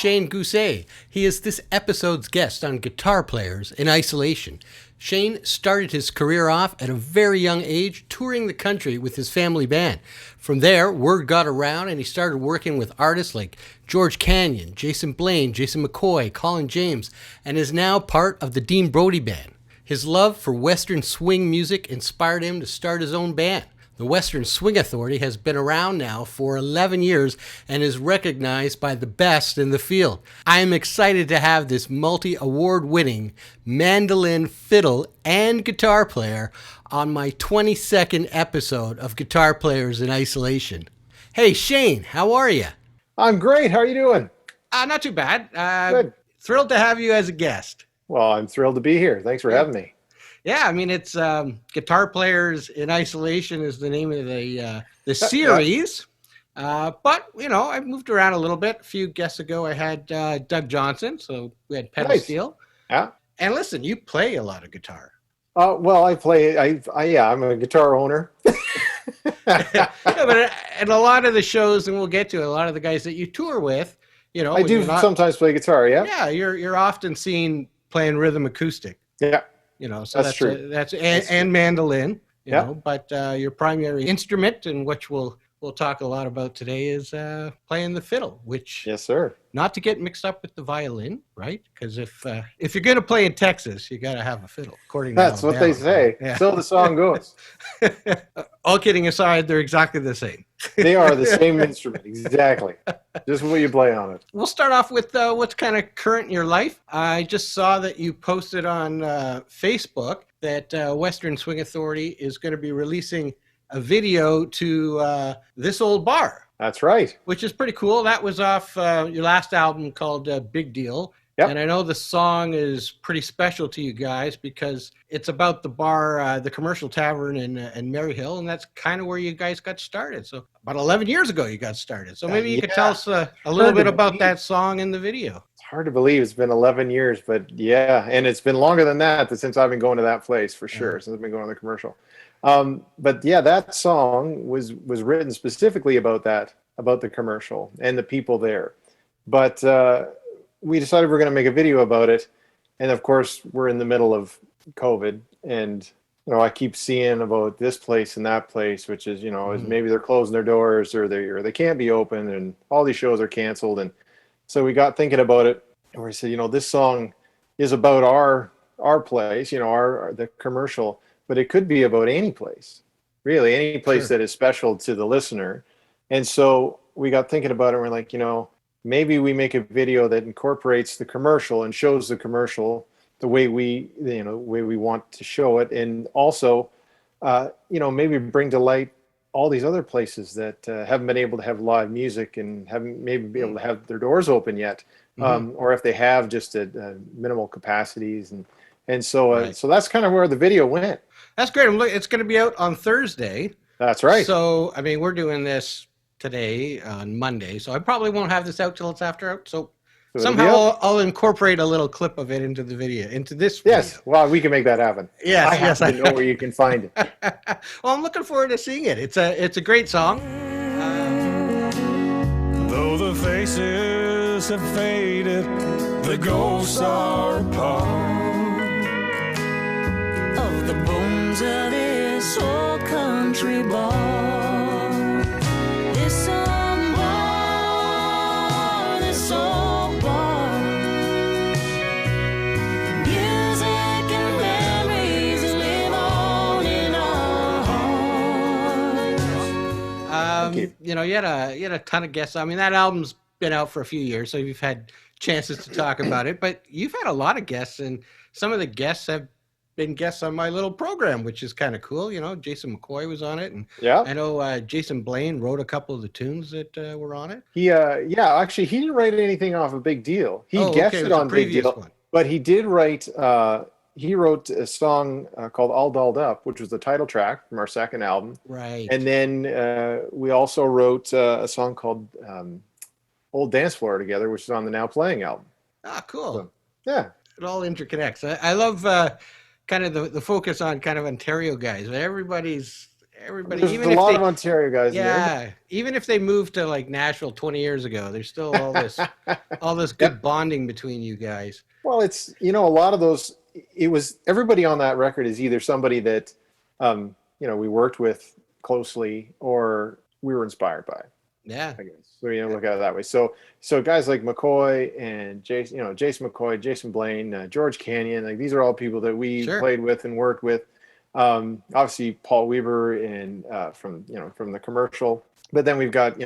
Shane Guse. He is this episode's guest on Guitar Players in Isolation. Shane started his career off at a very young age, touring the country with his family band. From there, word got around and he started working with artists like George Canyon, Jason Blaine, Jason McCoy, Colin James, and is now part of the Dean Brody Band. His love for Western swing music inspired him to start his own band. The Western Swing Authority has been around now for 11 years and is recognized by the best in the field. I am excited to have this multi-award-winning mandolin, fiddle, and guitar player on my 22nd episode of Guitar Players in Isolation. Hey, Shane, how are you? I'm great. How are you doing? Not too bad. Good. Thrilled to have you as a guest. Well, I'm thrilled to be here. Thanks for having me. Yeah, I mean, it's Guitar Players in Isolation is the name of the series. But, you know, I've moved around a little bit. A few guests ago, I had Doug Johnson, so we had pedal steel. Yeah. And listen, you play a lot of guitar. Well, I play, I'm a guitar owner. Yeah, but and a lot of the shows, and we'll get to it, a lot of the guys that you tour with, you know. I do sometimes play guitar, yeah. Yeah, you're often seen playing rhythm acoustic. Yeah. You know, so that's true. That's true. mandolin, you know, but your primary instrument, and which we'll talk a lot about today, is playing the fiddle, which, yes, sir. Not to get mixed up with the violin, right? Because if you're going to play in Texas, you got to have a fiddle, according to that's what they say. Yeah. So the song goes. All kidding aside, they're exactly the same. They are the same instrument, exactly. Just what you play on it. We'll start off with what's kind of current in your life. I just saw that you posted on Facebook that Western Swing Authority is going to be releasing a video to This Old Bar. That's right. Which is pretty cool. That was off your last album called Big Deal. Yep. And I know the song is pretty special to you guys because it's about the bar, the Commercial Tavern in Maryhill, and that's kind of where you guys got started. So about 11 years ago you got started. So maybe you could tell us a little bit about that song in the video. It's hard to believe it's been 11 years, but yeah, and it's been longer than that since I've been going to that place for sure, since I've been going to the Commercial. But yeah, that song was written specifically about the Commercial and the people there. But we decided we're going to make a video about it. And of course, we're in the middle of COVID. And, you know, I keep seeing about this place and that place, which is, you know, is maybe they're closing their doors or they can't be open and all these shows are canceled. And so we got thinking about it. And we said, you know, this song is about our place, you know, the Commercial. But it could be about any place, really, any place that is special to the listener. And so we got thinking about it, and we're like, you know, maybe we make a video that incorporates the Commercial and shows the Commercial the way we want to show it. And also, you know, maybe bring to light all these other places that haven't been able to have live music and haven't maybe been able to have their doors open yet. Or if they have, just at minimal capacities. And so so that's kind of where the video went. That's great. It's going to be out on Thursday. That's right. So, I mean, we're doing this today on Monday, so I probably won't have this out till it's after out. So somehow I'll incorporate a little clip of it into the video, into this video. Yes, well, we can make that happen. Yes, I have to know where you can find it. Well, I'm looking forward to seeing it. It's a great song. Though the faces have faded, the ghosts are apart. Of the bones of this old country bar. This old bar, this old bar. Music and memories live on in our hearts. You know, you had a ton of guests. I mean, that album's been out for a few years, so you've had chances to talk about it. But you've had a lot of guests, and some of the guests have been guests on my little program, which is kind of cool. You know, Jason McCoy was on it, and I know Jason Blaine wrote a couple of the tunes that were on it. He actually he didn't write anything off of Big Deal. He guested on Big Deal, one. But he did write. He wrote a song called "All Dolled Up," which was the title track from our second album. Right. And then we also wrote a song called "Old Dance Floor" together, which is on the Now Playing album. Ah, cool. So, yeah, it all interconnects. I love kind of the focus on kind of Ontario guys. everybody, There's even a if lot they, of Ontario guys there. yeah, even if they moved to like Nashville 20 years ago, there's still all this good Yep. bonding between you guys. Well, it's, a lot of those, it was, everybody on that record is either somebody that, we worked with closely or we were inspired by, Yeah. I guess. So, look at it that way. So guys like McCoy and Jason, Jason McCoy, Jason Blaine, George Canyon, like these are all people that we Sure. played with and worked with. Obviously Paul Weber and from the commercial, but then we've got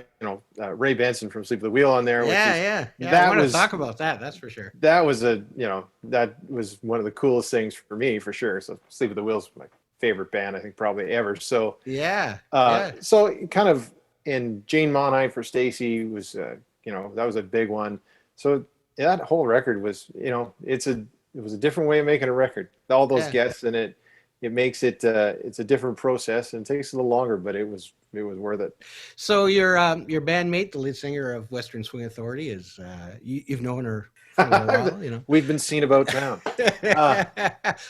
Ray Benson from Sleep at the Wheel on there. Yeah. That I want was, to talk about that. That's for sure. that was that was one of the coolest things for me, for sure. So Sleep at the Wheel's my favorite band, I think, probably ever. So Yeah. so kind of, and Jane Monite for Stacy was that was a big one. So that whole record was it was a different way of making a record. All those guests in it. It makes it it's a different process and it takes a little longer, but it was worth it. So your bandmate, the lead singer of Western Swing Authority, is you've known her for a while, We've been seen about town.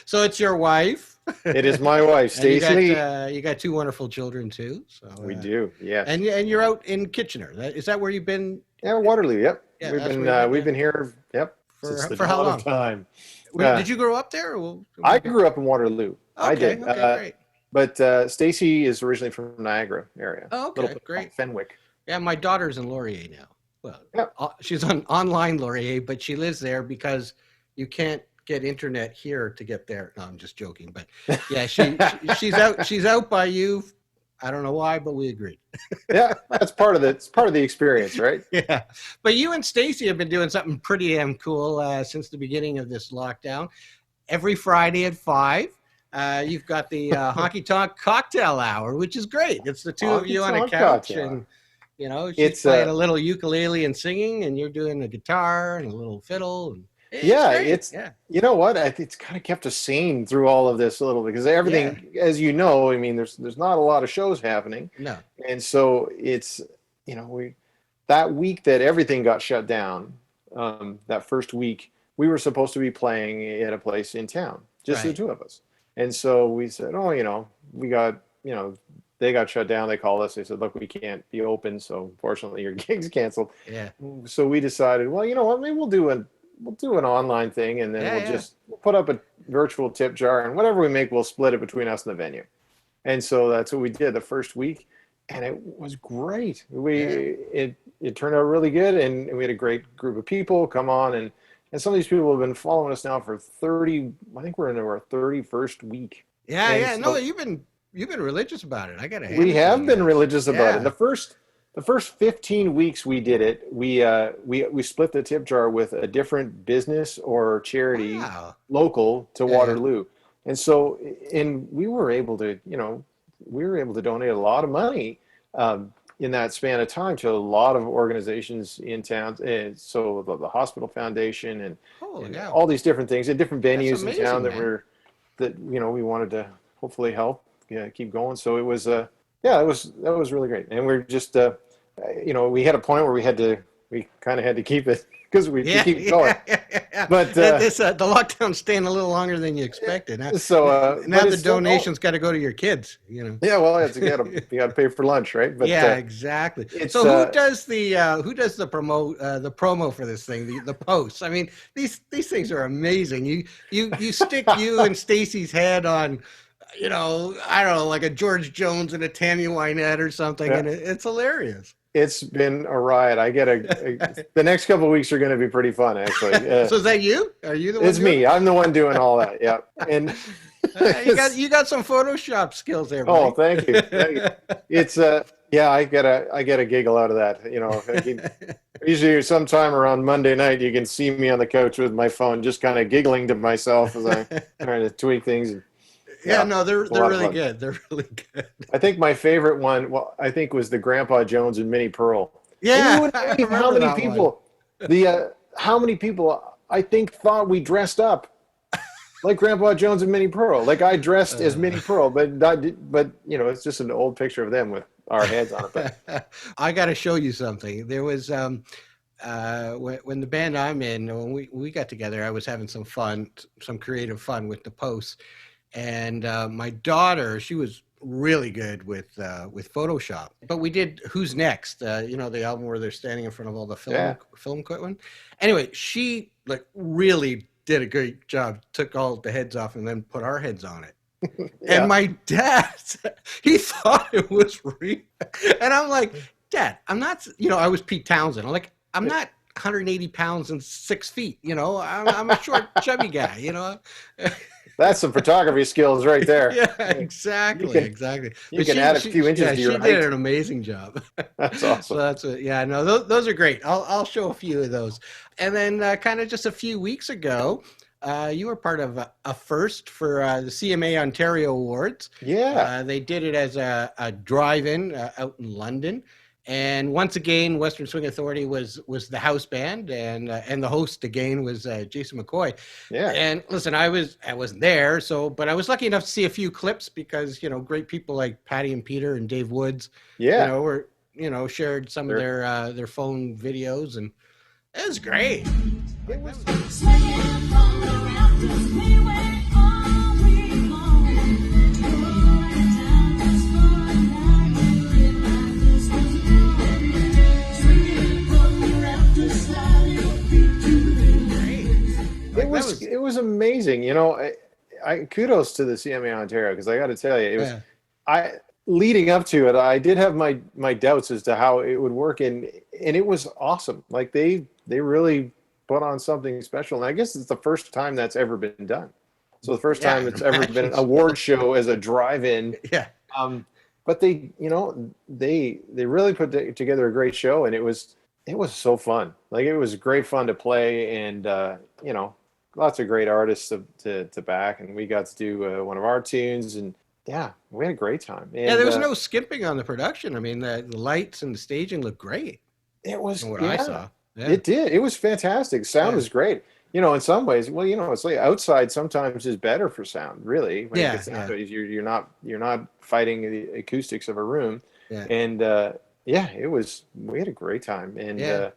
So it's your wife. It is my wife, Stacy. You got two wonderful children too. So we do, yeah. And you're out in Kitchener. Is that where you've been? Yeah, Waterloo. Yep. Yeah, we've been here. Yep. For how long? Time. Did you grow up there? I grew up in Waterloo. Okay, I did. Okay, great. But Stacy is originally from Niagara area. Oh, okay, great. Fenwick. Yeah, my daughter's in Laurier now. Well, she's on online Laurier, but she lives there because you can't get internet here to get there. No, I'm just joking. But yeah, she's out by you. I don't know why, but we agreed. Yeah, that's part of the experience, right? Yeah. But you and Stacy have been doing something pretty damn cool since the beginning of this lockdown. Every Friday at 5. You've got the Honky Tonk Cocktail Hour, which is great. It's the two of you on a couch, and she's playing a little ukulele and singing, and you're doing a guitar and a little fiddle. And it's you know what? It's kind of kept us sane through all of this a little bit, because everything, as you know, I mean, there's not a lot of shows happening. No, and so it's that week that everything got shut down, that first week we were supposed to be playing at a place in town, just the two of us. And so we said, we got, they got shut down. They called us. They said, look, we can't be open. So fortunately your gig's canceled. Yeah. So we decided, well, you know what, maybe we'll do an online thing, and then we'll put up a virtual tip jar, and whatever we make, we'll split it between us and the venue. And so that's what we did the first week. And it was great. It turned out really good. And we had a great group of people come on, and some of these people have been following us now for 30, I think we're in our 31st week. Yeah, and no, you've been religious about it. I got to. We have been religious about it. The first 15 weeks we did it, we split the tip jar with a different business or charity local to Waterloo. And so, we were able to, donate a lot of money in that span of time to a lot of organizations in town. And so the Hospital Foundation and all these different things and different venues in town that we wanted to hopefully help keep going. So it was that was really great. And we're just we had a point where we kind of had to keep it because we keep going. But the lockdown's staying a little longer than you expected. Now, now the donations got to go to your kids. Yeah, well, you got to pay for lunch, right? But exactly. So who does the promo for this thing? The posts. I mean, these things are amazing. You stick you and Stacy's head on, I don't know, like a George Jones and a Tammy Wynette or something, and it's hilarious. It's been a riot. I get the next couple of weeks are going to be pretty fun, actually. So is that you? Are you the one? It's me. I'm the one doing all that. Yeah. And you got some Photoshop skills there, buddy. Oh, thank you. It's I get a giggle out of that. Usually sometime around Monday night, you can see me on the couch with my phone, just kind of giggling to myself as I'm trying to tweak things. No, they're really good. They're really good. I think my favorite one, was the Grandpa Jones and Minnie Pearl. Yeah, how many people? How many people I think thought we dressed up like Grandpa Jones and Minnie Pearl? Like I dressed as Minnie Pearl, but it's just an old picture of them with our heads on it. But. I got to show you something. There was when the band I'm in, when we got together, I was having some creative fun with the posts. And my daughter, she was really good with Photoshop. But we did Who's Next, the album where they're standing in front of all the film equipment. Anyway, she like really did a great job, took all the heads off and then put our heads on it. Yeah. And my dad, he thought it was real. And I'm like, Dad, I'm not, I was Pete Townsend. I'm like, I'm not 180 pounds and 6 feet, I'm a short, chubby guy, That's some photography skills right there. Yeah, exactly. You can add a few inches to your height. She did an amazing job. That's awesome. So that's it. Yeah, no, those are great. I'll show a few of those. And then kind of just a few weeks ago, you were part of a first for the CMA Ontario Awards. Yeah. They did it as a drive-in out in London. And once again, Western Swing Authority was the house band, and the host again was Jason McCoy. Yeah. And listen, I wasn't there, but I was lucky enough to see a few clips because great people like Patty and Peter and Dave Woods, were shared some of their phone videos, and it was great. It was. It was amazing. I kudos to the CMA Ontario, because I got to tell you, it was leading up to it, I did have my doubts as to how it would work, and it was awesome. Like they really put on something special, and I guess it's the first time that's ever been done. So the first time it's ever been an award show as a drive-in. Yeah. But they really put together a great show, and it was so fun. Like, it was great fun to play, and lots of great artists to back, and we got to do one of our tunes, and yeah, we had a great time. And, there was no skimping on the production. I mean, the lights and the staging looked great. It was from what I saw. Yeah. It did. It was fantastic. Sound was great. In some ways, it's like outside sometimes is better for sound, really. When it gets outdoors, you're not fighting the acoustics of a room. Yeah. And we had a great time. And the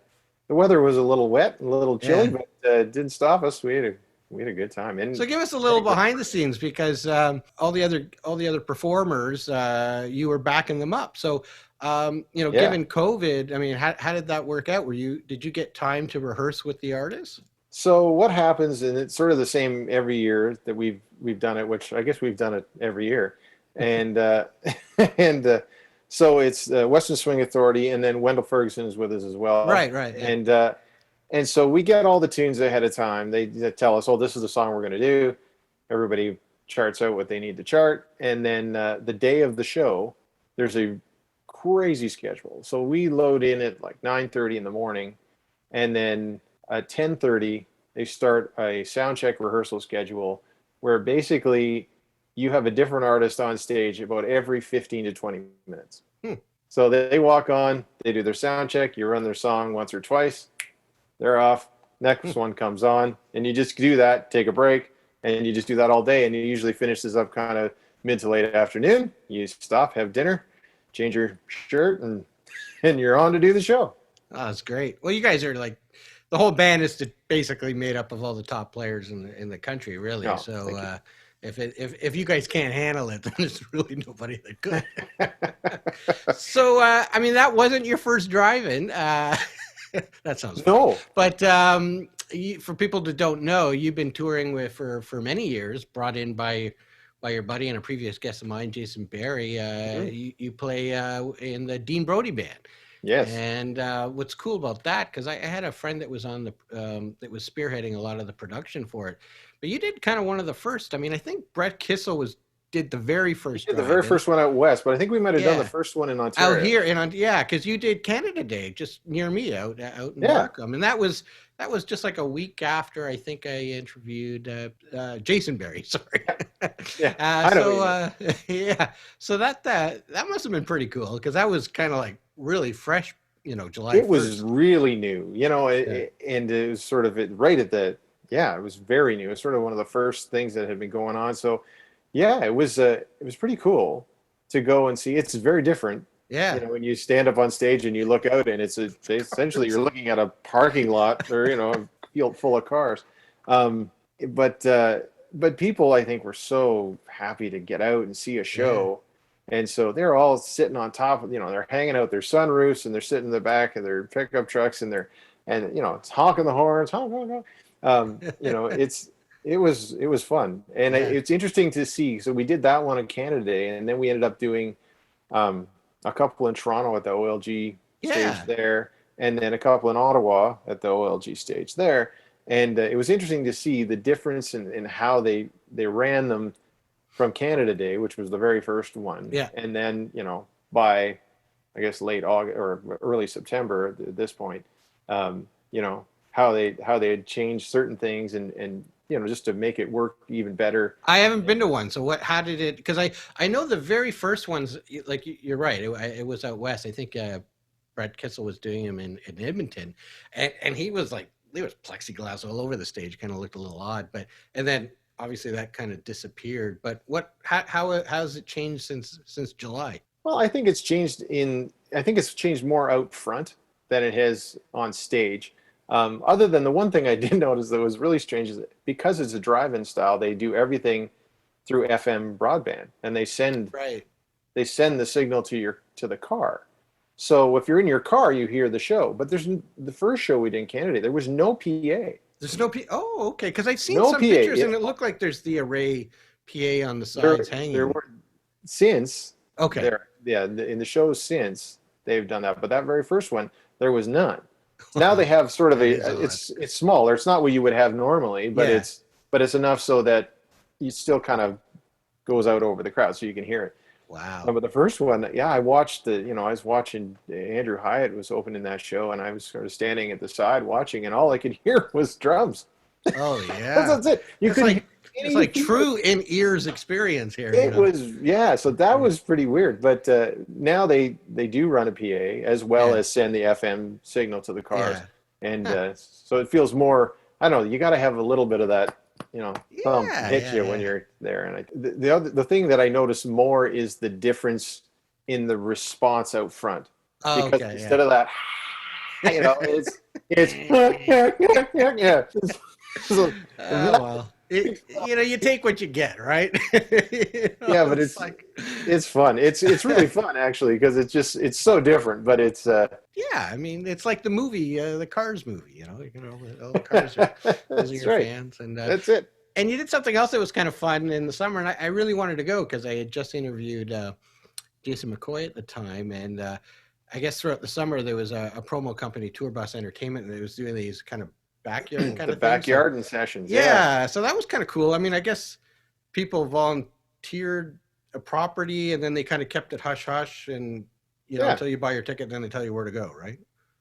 weather was a little wet and a little chilly, but it didn't stop us. We had a good time. And so give us a little behind the scenes, because all the other performers, you were backing them up. So given COVID, I mean, how did that work out? Did you get time to rehearse with the artists? So what happens, and it's sort of the same every year that we've done it, which I guess we've done it every year, and so it's Western Swing Authority, and then Wendell Ferguson is with us as well. Right. Yeah. And so we get all the tunes ahead of time. They tell us, oh, this is the song we're going to do. Everybody charts out what they need to chart, and then the day of the show, there's a crazy schedule. So we load in at like 9:30 in the morning, and then at 10:30 they start a sound check rehearsal schedule where basically you have a different artist on stage about every 15 to 20 minutes. So they walk on, they do their sound check, you run their song once or twice, they're off, next one comes on, and you just do that, take a break, and you just do that all day, and you usually finish this up kind of mid to late afternoon. You stop, have dinner, change your shirt, and you're on to do the show. Oh, that's great. Well, you guys are like, the whole band is basically made up of all the top players in the country, really. Oh, so if you guys can't handle it, then there's really nobody that could. So I mean, that wasn't your first drive-in. That sounds no. But for people that don't know, you've been touring for many years, brought in by your buddy and a previous guest of mine, Jason Barry. You play in the Dean Brody band. Yes. And what's cool about that, because I had a friend that was on that was spearheading a lot of the production for it, but you did kind of one of the first. I mean, I think Brett Kissel did the very first. The very first one out west, but I think we might have done the first one in Ontario. Out here, because you did Canada Day just near me out in Markham, and that was just like a week after I think I interviewed Jason Barry. Sorry. So that must have been pretty cool, because that was kind of like really fresh, July 1st. It was really new, and it was sort of right at the, it was very new. It was sort of one of the first things that had been going on. So it was pretty cool to go and see. It's very different. Yeah. When you stand up on stage and you look out, and it's essentially you're looking at a parking lot or, a field full of cars. But people, I think, were so happy to get out and see a show. And so they're all sitting on top of, they're hanging out their sunroofs and they're sitting in the back of their pickup trucks and it's honking the horns, honk, honk, honk. It was fun. And it's interesting to see. So we did that one on Canada Day, and then we ended up doing a couple in Toronto at the OLG stage there, and then a couple in Ottawa at the OLG stage there. And it was interesting to see the difference in how they ran them from Canada Day, which was the very first one. Yeah. And then, by, I guess, late August or early September at this point, how they had changed certain things and just to make it work even better. I haven't been to one. So how did it, because I know the very first ones, like you're right. It was out West. I think Brett Kissel was doing them in Edmonton, and he was like, there was plexiglass all over the stage, kind of looked a little odd, and then obviously that kind of disappeared. But how has it changed since July? Well, I think it's changed more out front than it has on stage. Other than the one thing I did notice that was really strange is that because it's a drive-in style, they do everything through FM broadband, and they send the signal to the car. So if you're in your car, you hear the show. But the first show we did in Canada, there was no PA. There's no PA. Oh, okay. Because I've seen some pictures, and it looked like there's the Arie PA on the sides hanging. There were since. Okay. In the shows since they've done that, but that very first one there was none. Now they have sort of it's smaller. It's not what you would have normally, but it's enough so that it still kind of goes out over the crowd, so you can hear it. Wow. But the first one, I watched I was watching Andrew Hyatt was opening that show, and I was sort of standing at the side watching, and all I could hear was drums. Oh yeah, that's it. It's like true in ears experience here. It was so that was pretty weird. But now they do run a PA as well as send the FM signal to the cars, and so it feels more. I don't know. You got to have a little bit of that. Thumb hit you when you're there. And the thing that I notice more is the difference in the response out front. Because instead of that, it's well, you take what you get, right? But it's fun. It's really fun actually, because it's so different, but it's I mean, it's like the movie, the Cars movie. All the Cars are those are your fans, and that's it. And you did something else that was kind of fun in the summer, and I really wanted to go because I had just interviewed Jason McCoy at the time, and I guess throughout the summer there was a promo company, Tour Bus Entertainment, and it was doing these kind of backyard kind of backyard and sessions. Yeah, so that was kind of cool. I mean, I guess people volunteered a property, and then they kind of kept it hush hush, and until you buy your ticket, then they tell you where to go, right?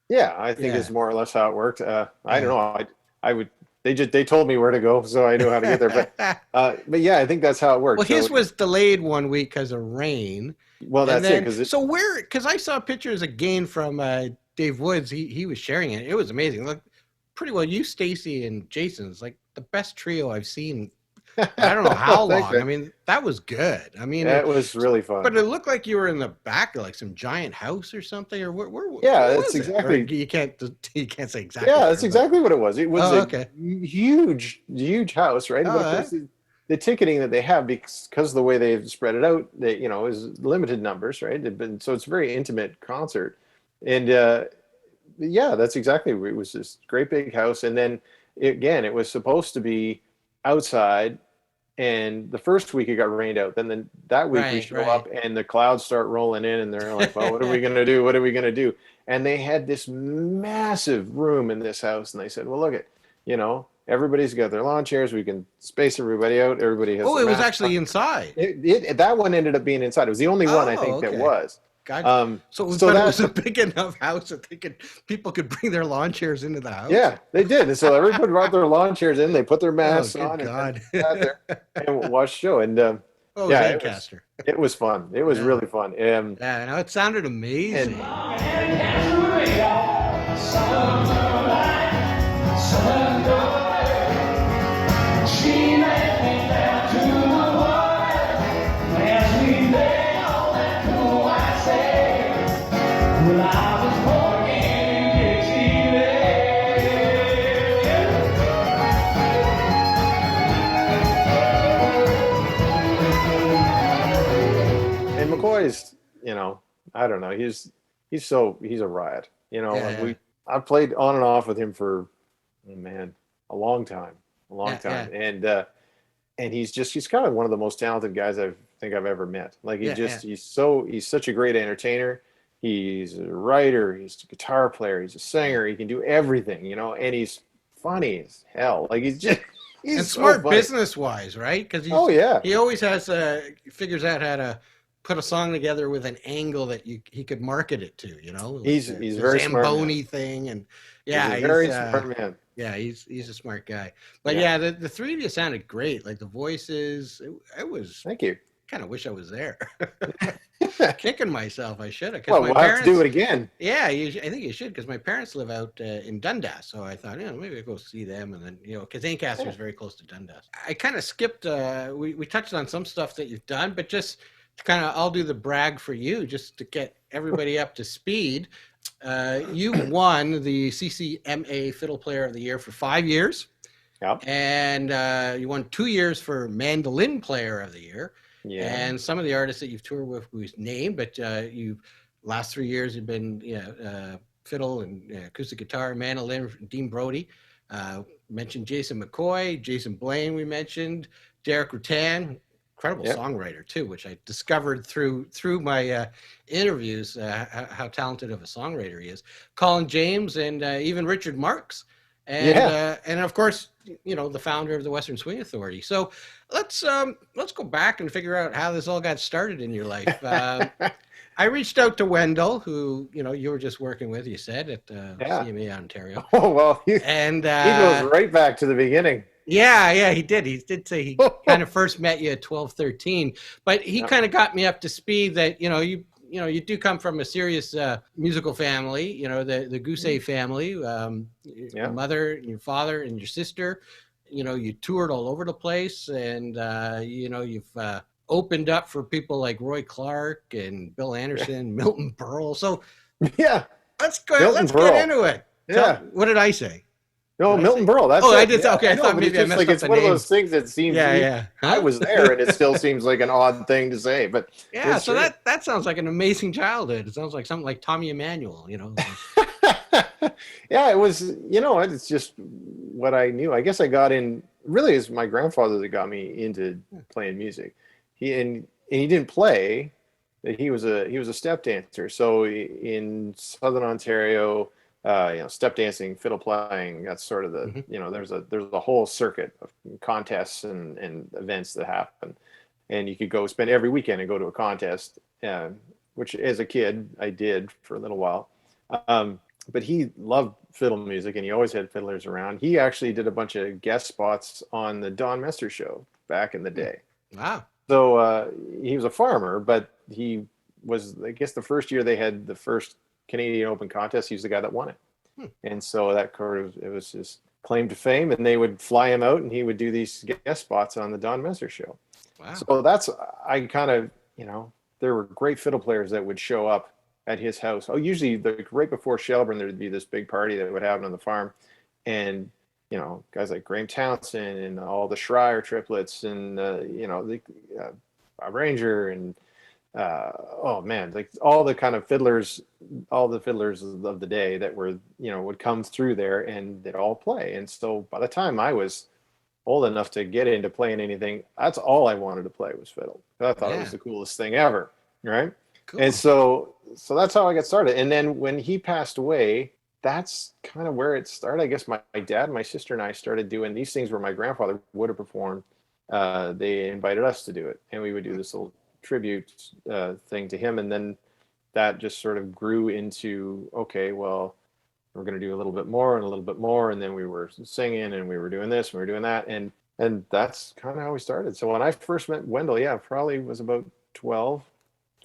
Yeah, I think it's more or less how it worked. I don't know. I would. They told me where to go, so I knew how to get there. But yeah, I think that's how it worked. Well, his was delayed 1 week because of rain. Well, that's it. Because I saw pictures again from Dave Woods. He was sharing it. It was amazing. Look, pretty well. You, Stacy, and Jason is like the best trio I've seen. I don't know how long. I mean, that was good. I mean, it was really fun. But it looked like you were in the back of like some giant house or something. Or where that's exactly. You can't say exactly. Yeah, that's exactly what it was. It was a huge house, right? But the ticketing that they have, because of the way they've spread it out, is limited numbers, right? So it's a very intimate concert, and that's exactly. It was this great big house, and then it was supposed to be outside, and the first week it got rained out. Then that week we show up and the clouds start rolling in, and they're like, well, what are we going to do? What are we going to do? And they had this massive room in this house, and they said, well, look at, everybody's got their lawn chairs. We can space everybody out. Everybody has. Oh, it was actually inside. That one ended up being inside. It was the only one I think that was. Gotcha. So it was a big enough house that people could bring their lawn chairs into the house. Yeah, they did. And so everybody brought their lawn chairs in. They put their masks on and sat there and watched the show. And it was fun. It was really fun. It sounded amazing. McCoy I don't know. He's a riot. You know, Yeah. I've played on and off with him for, oh man, a long time, Yeah. and he's kind of one of the most talented guys I think I've ever met. Like Yeah. he's such a great entertainer. He's a writer, he's a guitar player, he's a singer, he can do everything, you know, and he's funny as hell. Like And he's so smart funny. business wise, right? Because Oh yeah. he always has figures out how to put a song together with an angle that he could market it to. You know, like He's the very smart man. Zamboni thing, and He's yeah, a very smart man. yeah, he's a smart guy. But Yeah. yeah, the three of you sounded great. Like the voices, it was. Thank you. Kind of wish I was there. Kicking myself, I should have. Well, we'll have to do it again. Yeah, I think you should, because my parents live out in Dundas, so I thought, maybe I'll go see them, and then because Ancaster is very close to Dundas. I kind of skipped. We touched on some stuff that you've done, but just to kind of, I'll do the brag for you, just to get everybody up to speed. You won the CCMA Fiddle Player of the Year for 5 years. Yep. And you won 2 years for Mandolin Player of the Year. Yeah. And some of the artists that you've toured with was named, but you last 3 years you've been fiddle and acoustic guitar, mandolin, Dean Brody. Mentioned Jason McCoy, Jason Blaine. We mentioned Deric Rutan, incredible songwriter too, which I discovered through my interviews how talented of a songwriter he is. Colin James and even Richard Marx. And of course, the founder of the Western Swing Authority. So let's go back and figure out how this all got started in your life. I reached out to Wendell, who you were just working with. You said at CCMA Ontario. Oh well, and he goes right back to the beginning. Yeah, he did. He did say he kind of first met you at 12, 13, but he kind of got me up to speed that you do come from a serious musical family, the Gousey family, your mother, your father, and your sister. You toured all over the place, and you've opened up for people like Roy Clark and Bill Anderson, Milton Berle. So let's get into it. Yeah. What did I say? No, Milton Berle. That's I did. Okay, I thought maybe I messed up it's the one name. of those things that seems. Huh? I was there, and it still seems like an odd thing to say, but so that sounds like an amazing childhood. It sounds like something like Tommy Emmanuel. Yeah, it was. It's just what I knew. I guess I got in. Really, it's my grandfather that got me into playing music. He didn't play. He was a step dancer. So in Southern Ontario. Step dancing, fiddle playing, that's sort of the, there's a whole circuit of contests and events that happen. And you could go spend every weekend and go to a contest, which as a kid I did for a little while. But he loved fiddle music and he always had fiddlers around. He actually did a bunch of guest spots on the Don Mester show back in the day. Wow. So he was a farmer, but he was, I guess the first year they had the first Canadian Open contest, he was the guy that won it. And so that it was his claim to fame, and they would fly him out and he would do these guest spots on the Don Messer show. Wow. So I kind of, there were great fiddle players that would show up at his house. Usually right before Shelburne, there'd be this big party that would happen on the farm. And, guys like Graham Townsend and all the Schreier triplets and, the Ranger and, like all the kind of fiddlers, all the fiddlers of the day that were, would come through there and they'd all play. And so by the time I was old enough to get into playing anything, that's all I wanted to play was fiddle. I thought it was the coolest thing ever. Right. Cool. And so that's how I got started. And then when he passed away, that's kind of where it started. I guess my dad, my sister and I started doing these things where my grandfather would have performed. They invited us to do it and we would do this little tribute thing to him, and then that just sort of grew into, okay, well, we're going to do a little bit more and a little bit more, and then we were singing and we were doing this and we were doing that, and that's kind of how we started. So when I first met Wendell, probably was about 12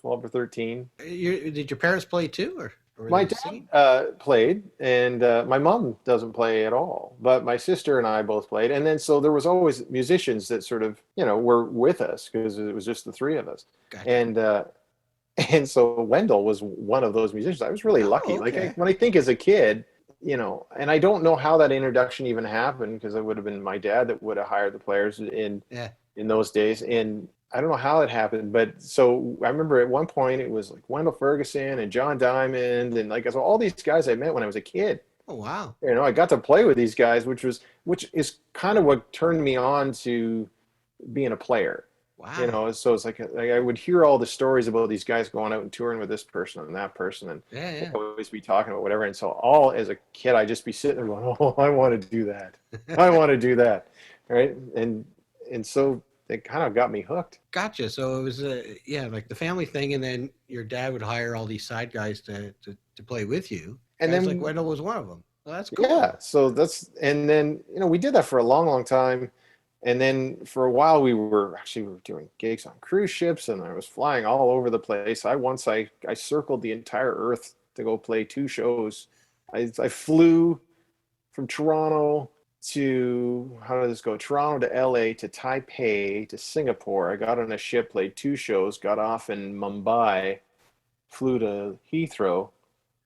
or 13. Did your parents play too, or my dad played, and my mom doesn't play at all, but my sister and I both played. And then so there was always musicians that sort of were with us because it was just the three of us. Gotcha. And so Wendell was one of those musicians. I was really lucky. Okay. Like when I think as a kid, and I don't know how that introduction even happened, because it would have been my dad that would have hired the players in those days. And I don't know how it happened, but so I remember at one point it was like Wendell Ferguson and John Diamond and like so all these guys I met when I was a kid. Oh, wow. You know, I got to play with these guys, which is kind of what turned me on to being a player. You Wow. know, so it's like I would hear all the stories about these guys going out and touring with this person and that person, and Yeah, yeah. always be talking about whatever. And so all as a kid, I'd just be sitting there going, "Oh, I want to do that. I want to do that." Right? And so it kind of got me hooked. Gotcha. So it was yeah, like the family thing, and then your dad would hire all these side guys to play with you. And Guys like then Wendell was one of them. Well, that's cool. yeah, so and then we did that for a long, long time. And then for a while we were doing gigs on cruise ships, and I was flying all over the place. I circled the entire earth to go play 2 shows. I flew from Toronto to, how did this go? Toronto to LA to Taipei to Singapore. I got on a ship, played 2 shows, got off in Mumbai, flew to Heathrow,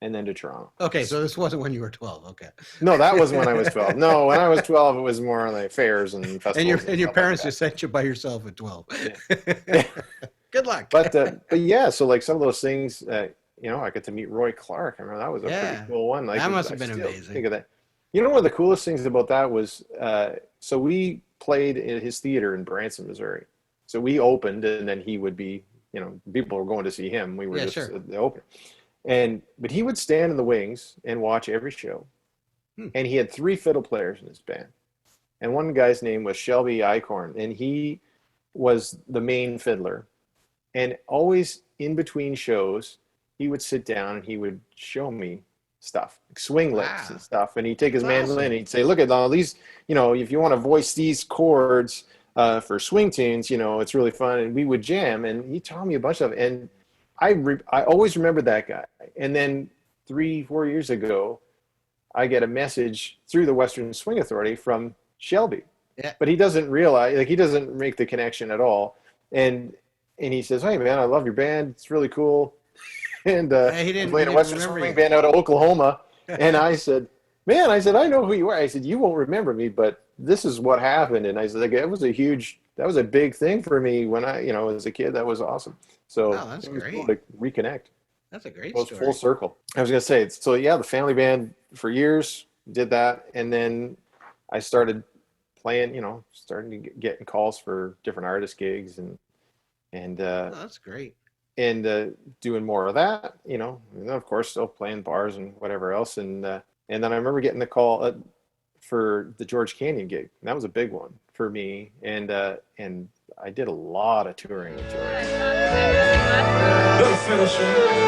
and then to Toronto. Okay, so this wasn't when you were 12. Okay. No, that wasn't when I was 12. No, when I was 12, it was more like fairs and festivals. And your stuff parents like just sent you by yourself at 12. Yeah. Good luck. But yeah, so like some of those things, I got to meet Roy Clark. I remember that was a pretty cool one. Like, that must have been still amazing. Think of that. You know, one of the coolest things about that was, so we played at his theater in Branson, Missouri. So we opened, and then he would be, people were going to see him. We were just at the opener. But he would stand in the wings and watch every show. And he had 3 fiddle players in his band. And one guy's name was Shelby Eichhorn, and he was the main fiddler. And always in between shows, he would sit down and he would show me stuff, like swing licks and stuff. And he'd take his mandolin and he'd say, "Look at all these, if you want to voice these chords for swing tunes, it's really fun." And we would jam, and he taught me a bunch of it. And I always remember that guy. And then 3-4 years ago, I get a message through the Western Swing Authority from Shelby. Yeah. But he doesn't realize, like, he doesn't make the connection at all. And he says, "Hey man, I love your band. It's really cool." And he didn't, I'm playing a Western Swing band out of Oklahoma. And I said, "Man," I said, "I know who you are." I said, "You won't remember me, but this is what happened." And I said, like, that was a big thing for me when I, as a kid. That was awesome. So that's it was great. Cool to reconnect. That's a great story. It was full circle. I was going to say, so yeah, the family band for years did that. And then I started playing, starting to getting calls for different artist gigs and that's great. And doing more of that, and then of course still playing bars and whatever else. And then I remember getting the call for the George Canyon gig. And that was a big one for me. And I did a lot of touring with George. The Fiddle Show.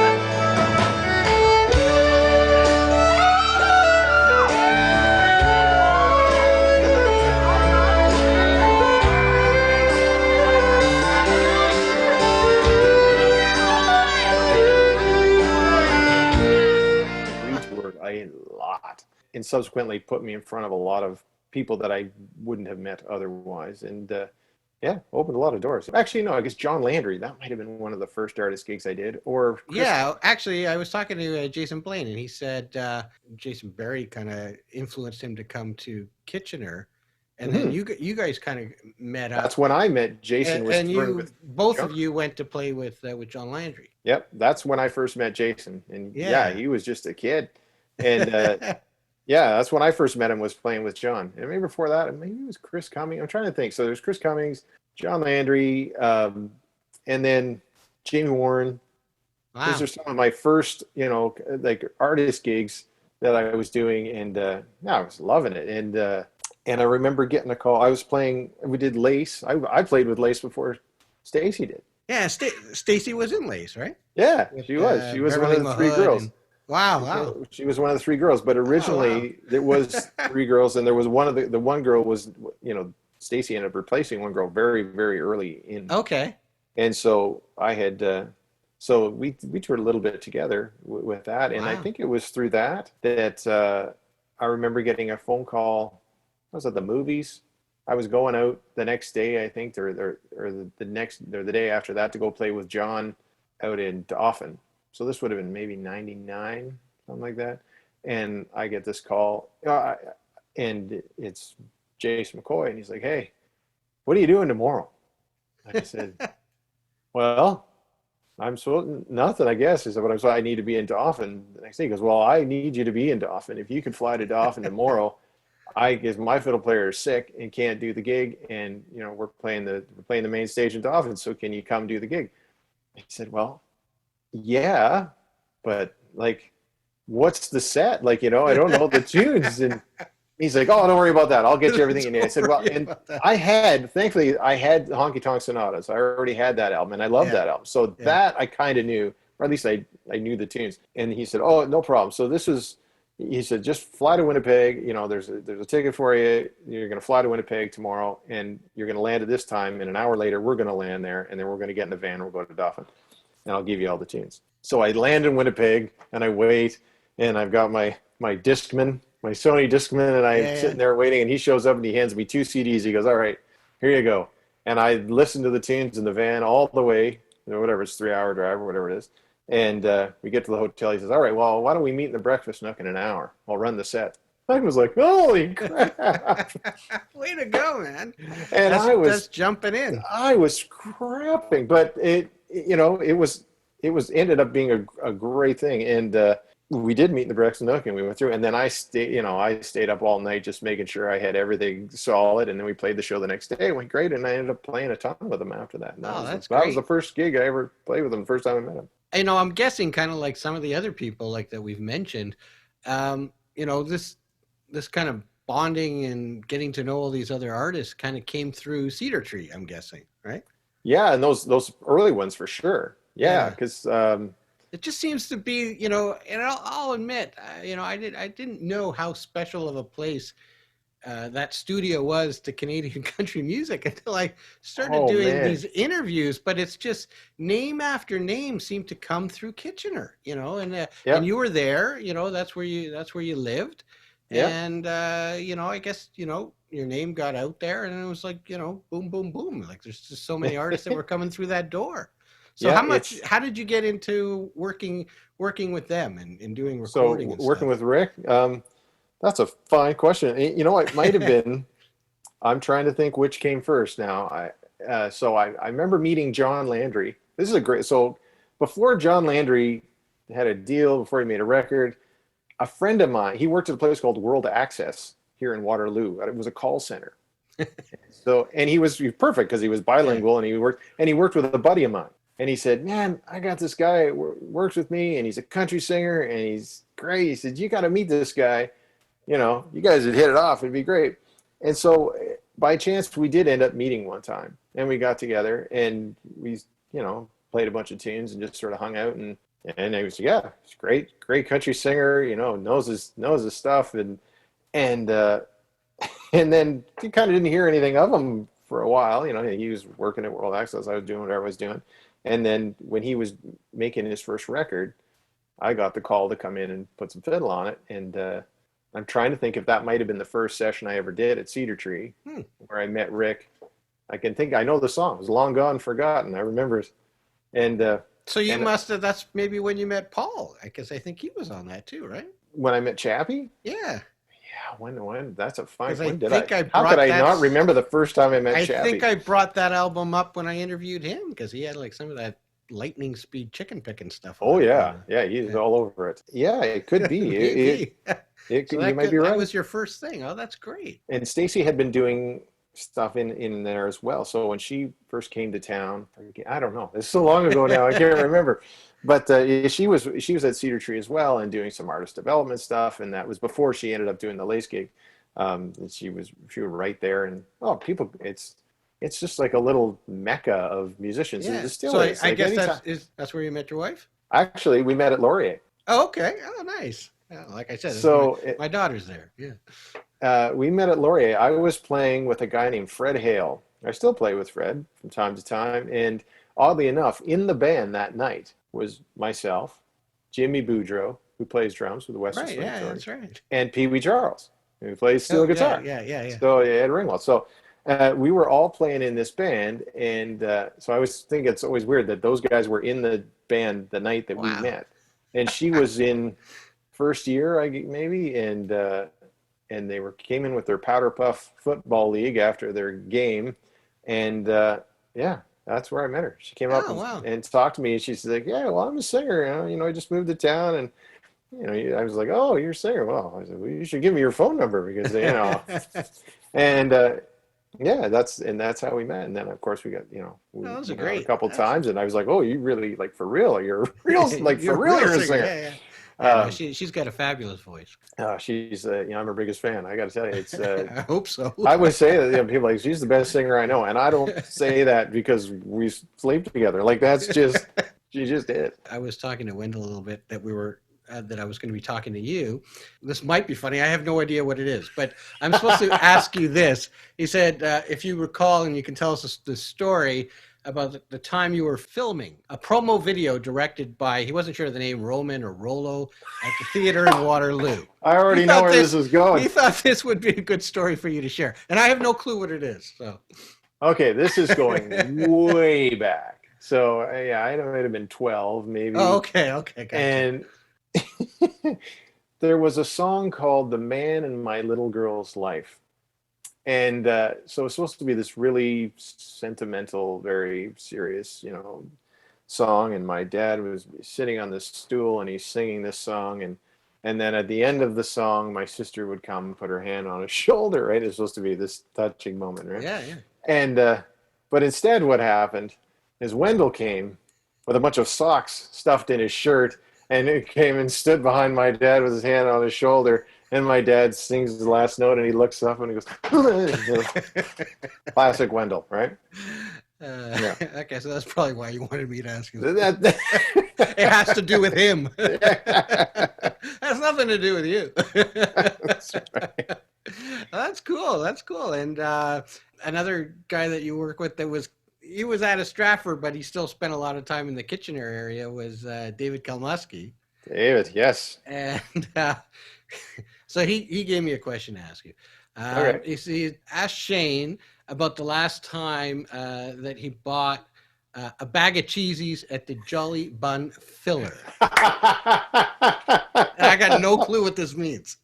A lot, and subsequently put me in front of a lot of people that I wouldn't have met otherwise, and opened a lot of doors. Actually, no, I guess John Landry, that might have been one of the first artist gigs I did. Or actually, I was talking to Jason Blaine, and he said Jason Berry kind of influenced him to come to Kitchener, and then you guys kind of met up. That's when I met Jason. And both of you went to play with John Landry. Yep, that's when I first met Jason, and he was just a kid. And that's when I first met him, was playing with John. And maybe before that, maybe it was Chris Cummings. I'm trying to think. So there's Chris Cummings, John Landry, and then Jamie Warren. Wow. Those are some of my first, like artist gigs that I was doing, and I was loving it. And I remember getting a call. We did Lace. I played with Lace before Stacy did. Yeah, Stacy was in Lace, right? Yeah, she was. She was one of the 3 girls. Wow. She was one of the 3 girls, but originally there was 3 girls, and there was one of the one girl was, Stacy ended up replacing one girl very, very early in. Okay. And so I had, so we toured a little bit together with that. And I think it was through that I remember getting a phone call. I was at the movies. I was going out the next day, I think, or the day after that, to go play with John out in Dauphin. So this would have been maybe 99, something like that. And I get this call, and it's Jason McCoy, and he's like, "Hey, what are you doing tomorrow?" I said, well, I'm so nothing, I guess. Is what I'm saying. I need to be in Dauphin the next day. He goes, well, I need you to be in Dauphin. If you could fly to Dauphin tomorrow, I guess my fiddle player is sick and can't do the gig, and we're playing the main stage in Dauphin. So can you come do the gig? I said, well, yeah, but like, what's the set? Like, I don't know the tunes. And he's like, oh, don't worry about that. I'll get you everything you need. I said, well, and thankfully, I had Honky Tonk Sonatas. I already had that album, and I loved that album. So that I kind of knew, or at least I knew the tunes. And he said, oh, no problem. So he said, just fly to Winnipeg. There's a ticket for you. You're going to fly to Winnipeg tomorrow, and you're going to land at this time. And an hour later, we're going to land there, and then we're going to get in the van. And we'll go to Dauphin, and I'll give you all the tunes. So I land in Winnipeg, and I wait, and I've got my Discman, my Sony Discman, and I'm sitting there waiting, and he shows up and he hands me 2 CDs. He goes, all right, here you go. And I listened to the tunes in the van all the way, whatever, it's 3-hour drive or whatever it is. And we get to the hotel. He says, all right, well, why don't we meet in the breakfast nook in an hour? I'll run the set. I was like, holy crap. Way to go, man. And I was just jumping in. I was crapping, but it ended up being a great thing. And we did meet in the breakfast nook, and we went through, and then I stayed up all night just making sure I had everything solid. And then we played the show the next day. It went great. And I ended up playing a ton with them after that. And that's that was the first gig I ever played with them, the first time I met him. I'm guessing kind of like some of the other people like that we've mentioned, this kind of bonding and getting to know all these other artists kind of came through Cedar Tree, I'm guessing, right? Yeah, and those early ones for sure. Yeah, because it just seems to be, and I'll admit, I didn't know how special of a place that studio was to Canadian country music until I started doing these interviews. But it's just name after name seemed to come through Kitchener, and you were there, that's where you lived. Yeah. And, I guess, your name got out there, and it was like, boom, boom, boom. Like there's just so many artists that were coming through that door. So how did you get into working with them and doing recording? So working with Rick, that's a fine question. It might have been, I'm trying to think which came first now. I remember meeting John Landry. This is so before John Landry had a deal, before he made a record, a friend of mine, he worked at a place called World Access here in Waterloo. It was a call center. And he was perfect because he was bilingual, and he worked with a buddy of mine. And he said, man, I got this guy who works with me, and he's a country singer, and he's great. He said, you got to meet this guy. You guys would hit it off. It'd be great. And so by chance, we did end up meeting one time, and we got together, and we, played a bunch of tunes and just sort of hung out. And he was, he's great country singer, knows his stuff. And then you kind of didn't hear anything of him for a while. He was working at World Access. I was doing whatever I was doing. And then when he was making his first record, I got the call to come in and put some fiddle on it. And I'm trying to think if that might have been the first session I ever did at Cedar Tree, where I met Rick. I know the song. It was Long Gone Forgotten. I remember it. And so you must have, that's maybe when you met Paul, because I think he was on that too, right? When I met Chappie? Yeah. When that's a fine one. How could I not remember the first time I met Chappie? I think I brought that album up when I interviewed him, because he had like some of that lightning speed chicken picking stuff. Oh yeah. He's all over it. Yeah, it could be. You might be right. That was your first thing. Oh, that's great. And Stacy had been doing stuff in there as well. So when she first came to town, I don't know. It's so long ago now, I can't remember. But she was at Cedar Tree as well, and doing some artist development stuff. And that was before she ended up doing the Lace gig. And she was right there. And people, it's just like a little mecca of musicians. Yeah. It still so is. I guess that's where you met your wife? Actually, we met at Lauier. Oh, okay. Oh, nice. Yeah, like I said, my daughter's there. Yeah. We met at Lauier. I was playing with a guy named Fred Hale. I still play with Fred from time to time. And oddly enough, in the band that night was myself, Jimmy Boudreau, who plays drums with the Western Swing Authority, that's right, and Pee Wee Charles, who plays steel guitar. Yeah. So Ed Ringwald. So we were all playing in this band, and so I was thinking it's always weird that those guys were in the band the night that we met. And she was in first year, maybe, and they came in with their Powder Puff Football League after their game, and That's where I met her. She came up Oh, wow. and talked to me, and she's like, "Yeah, well, I'm a singer. I just moved to town, and I was like, oh, you're a singer. Well, I said, well, you should give me your phone number because and yeah, that's how we met. And then of course we got we That was went out a great. couple times, and I was like, oh, you really like for real? You're real like You're for real? a real You're a singer. singer. Yeah, yeah. Yeah, no, Um, she's got a fabulous voice. she's I'm her biggest fan. I got to tell you, it's I hope so. I would say that people are like she's the best singer I know, and I don't say that because we sleep together. Like that's just she just did. I was talking to Wendell a little bit that I was going to be talking to you. This might be funny. I have no idea what it is, but I'm supposed to ask you this. He said, if you recall, and you can tell us the story about the time you were filming a promo video directed by, he wasn't sure of the name, Roman or Rollo, at the theater in Waterloo. I already know where this is going. He thought this would be a good story for you to share. And I have no clue what it is. So, okay, this is going way back. So yeah, I might have been 12, maybe. oh, okay, gotcha. And there was a song called "The Man in My Little Girl's Life," and so it's supposed to be this really sentimental, very serious, song. And my dad was sitting on this stool, and he's singing this song, and then at the end of the song, my sister would come and put her hand on his shoulder. Right, it's supposed to be this touching moment, right? Yeah, yeah. And but instead, what happened is Wendell came with a bunch of socks stuffed in his shirt. And it came and stood behind my dad with his hand on his shoulder. And my dad sings the last note, and he looks up and he goes, classic Wendell, right? Yeah. Okay, so that's probably why you wanted me to ask you. That. It has to do with him. Has nothing to do with you. That's right. That's cool. That's cool. And another guy that you work with he was out of Stratford, but he still spent a lot of time in the Kitchener area, was David Kalmusky. David, yes. And so he gave me a question to ask you. All right. He asked Shane about the last time that he bought a bag of cheesies at the Jolly Bun Filler. I got no clue what this means.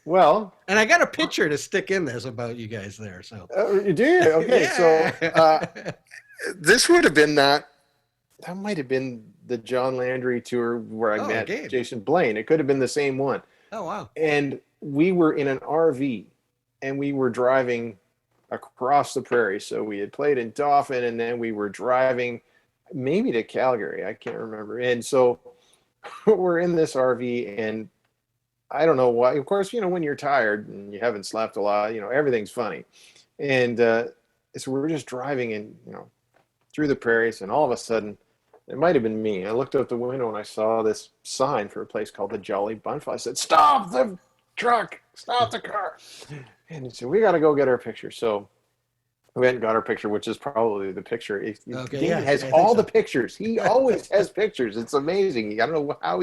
Well, and I got a picture to stick in this about you guys there. So do you? Okay, yeah. So this would have been that might have been the John Landry tour where I met Jason Blaine. It could have been the same one. Oh, wow. And we were in an RV, and we were driving across the prairie. So we had played in Dauphin, and then we were driving maybe to Calgary. I can't remember. And so we're in this RV, and I don't know why. Of course, when you're tired and you haven't slept a lot, everything's funny. And so we were just driving in, through the prairies, and all of a sudden, it might have been me. I looked out the window and I saw this sign for a place called the Jolly Bunfly. I said, "Stop the truck! Stop the car!" And he said, "We got to go get our picture." So we went and got our picture, which is probably the picture. David has all the pictures. He always has pictures. It's amazing. I don't know how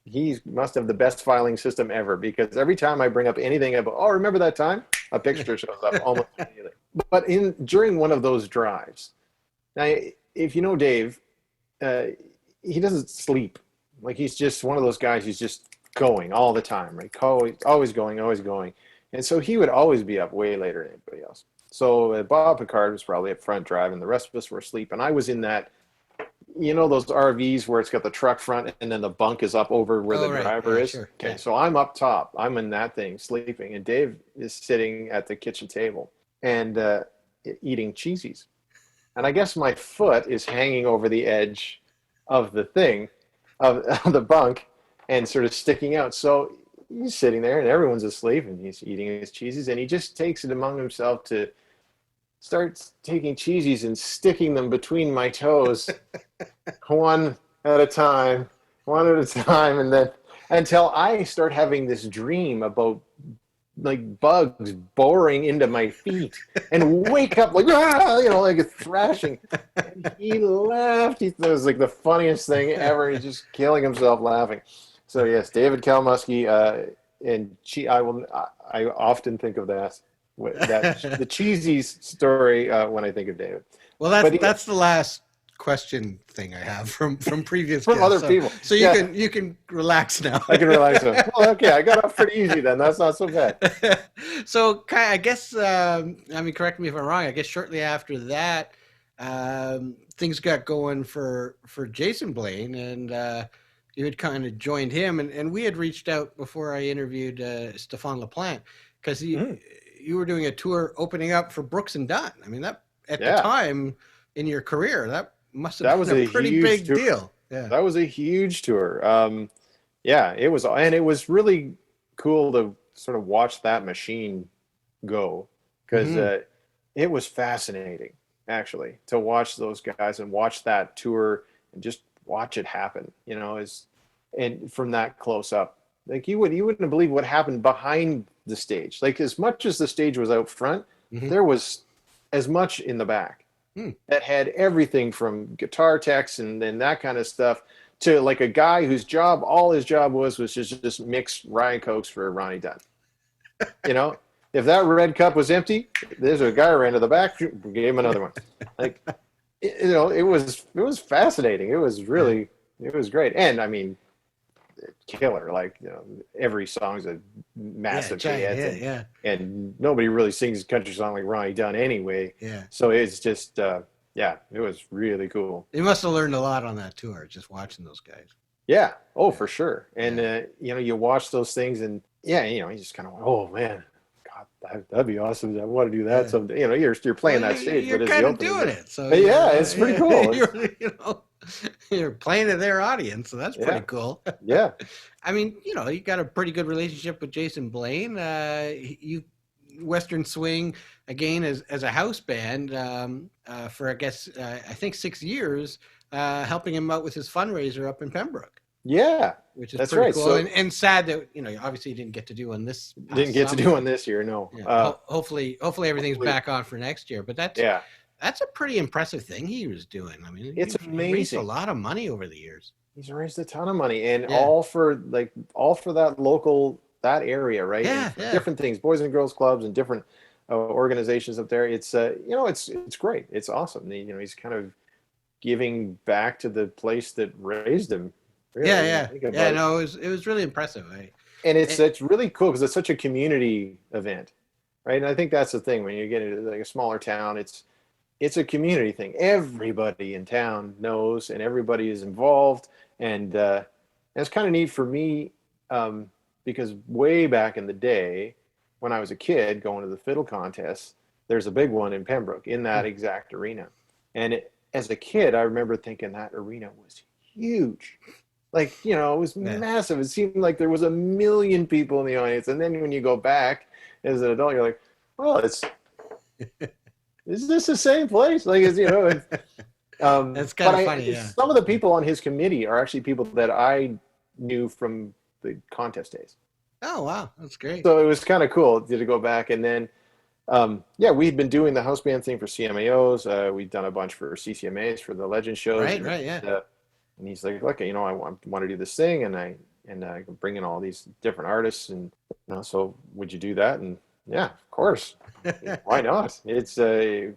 he must have the best filing system ever, because every time I bring up anything about, oh, remember that time? A picture shows up almost immediately. But during one of those drives, now, if you know Dave, he doesn't sleep. Like, he's just one of those guys who's just going all the time, right? Always going, always going. And so he would always be up way later than anybody else. So Bob Picard was probably up front driving. The rest of us were asleep. And I was in that, those RVs where it's got the truck front and then the bunk is up over where the driver is. Sure. Okay, so I'm up top. I'm in that thing sleeping. And Dave is sitting at the kitchen table and eating cheesies. And I guess my foot is hanging over the edge of the thing, of the bunk, and sort of sticking out. So he's sitting there and everyone's asleep and he's eating his cheesies, and he just takes it among himself to start taking cheesies and sticking them between my toes one at a time, and then until I start having this dream about like bugs boring into my feet and wake up like, like a thrashing. And he laughed. It was like the funniest thing ever. He's just killing himself laughing. So yes, David Kalmusky, and I often think of that the cheesy story when I think of David. Well, that's the last question thing I have from previous From guests. other people. So you can relax now. I can relax. Well, okay, I got off pretty easy then. That's not so bad. So I guess I mean, correct me if I'm wrong. I guess shortly after that, things got going for Jason Blaine, and you had kind of joined him, and we had reached out before I interviewed Stéphane Laplante, because you were doing a tour opening up for Brooks and Dunn. I mean, that at the time in your career, that must have been a pretty big deal. Yeah, that was a huge tour. Yeah, it was, and it was really cool to sort of watch that machine go, because it was fascinating actually to watch those guys and watch that tour and just watch it happen. And from that close up, like you wouldn't believe what happened behind the stage. Like, as much as the stage was out front, there was as much in the back that had everything from guitar techs and that kind of stuff to like a guy whose all his job was just mix Ryan Cokes for Ronnie Dunn. If that red cup was empty, there's a guy ran to the back, gave him another one. Like, it was fascinating. It was really, it was great. And I mean, killer. Like, every song's a massive hit, and nobody really sings a country song like Ronnie Dunn anyway. Yeah. So it's just, it was really cool. You must have learned a lot on that tour, just watching those guys. Yeah. Oh, for sure. And you watch those things, and you just kind of, oh man, God, that'd be awesome. I want to do that someday. You're playing that stage, you're kind of doing it. So it's pretty cool. You're playing to their audience, so that's pretty cool. Yeah. I mean, you got a pretty good relationship with Jason Blaine. You Western Swing again as a house band for I think 6 years, helping him out with his fundraiser up in Pembroke. Yeah, which is that's pretty right. cool. So, and sad that obviously you didn't get to do one this. Didn't get to do one this year, no. Yeah. Hopefully everything's back on for next year. But that's a pretty impressive thing he was doing. I mean, it's amazing. He raised a lot of money over the years. He's raised a ton of money, and all for that area, right? Yeah, different things, Boys and Girls Clubs and different organizations up there. It's it's great. It's awesome. He's kind of giving back to the place that raised him. Really. No, it was really impressive. And it's really cool because it's such a community event, right? And I think that's the thing when you get into like a smaller town, it's a community thing. Everybody in town knows, and everybody is involved, and it's kind of neat for me because way back in the day, when I was a kid going to the fiddle contests, there's a big one in Pembroke in that exact arena, and as a kid, I remember thinking that arena was huge. Like, it was massive. It seemed like there was 1 million people in the audience. And then when you go back as an adult, you're like, well, is this the same place? Like, that's kind of funny. Some of the people on his committee are actually people that I knew from the contest days. Oh, wow. That's great. So it was kind of cool to go back. And then, we'd been doing the house band thing for CMAOs. We'd done a bunch for CCMAs for the legend shows. Right, yeah. And he's like, look, I want to do this thing, and I bring in all these different artists, and so would you do that? And yeah, of course, why not? It's kind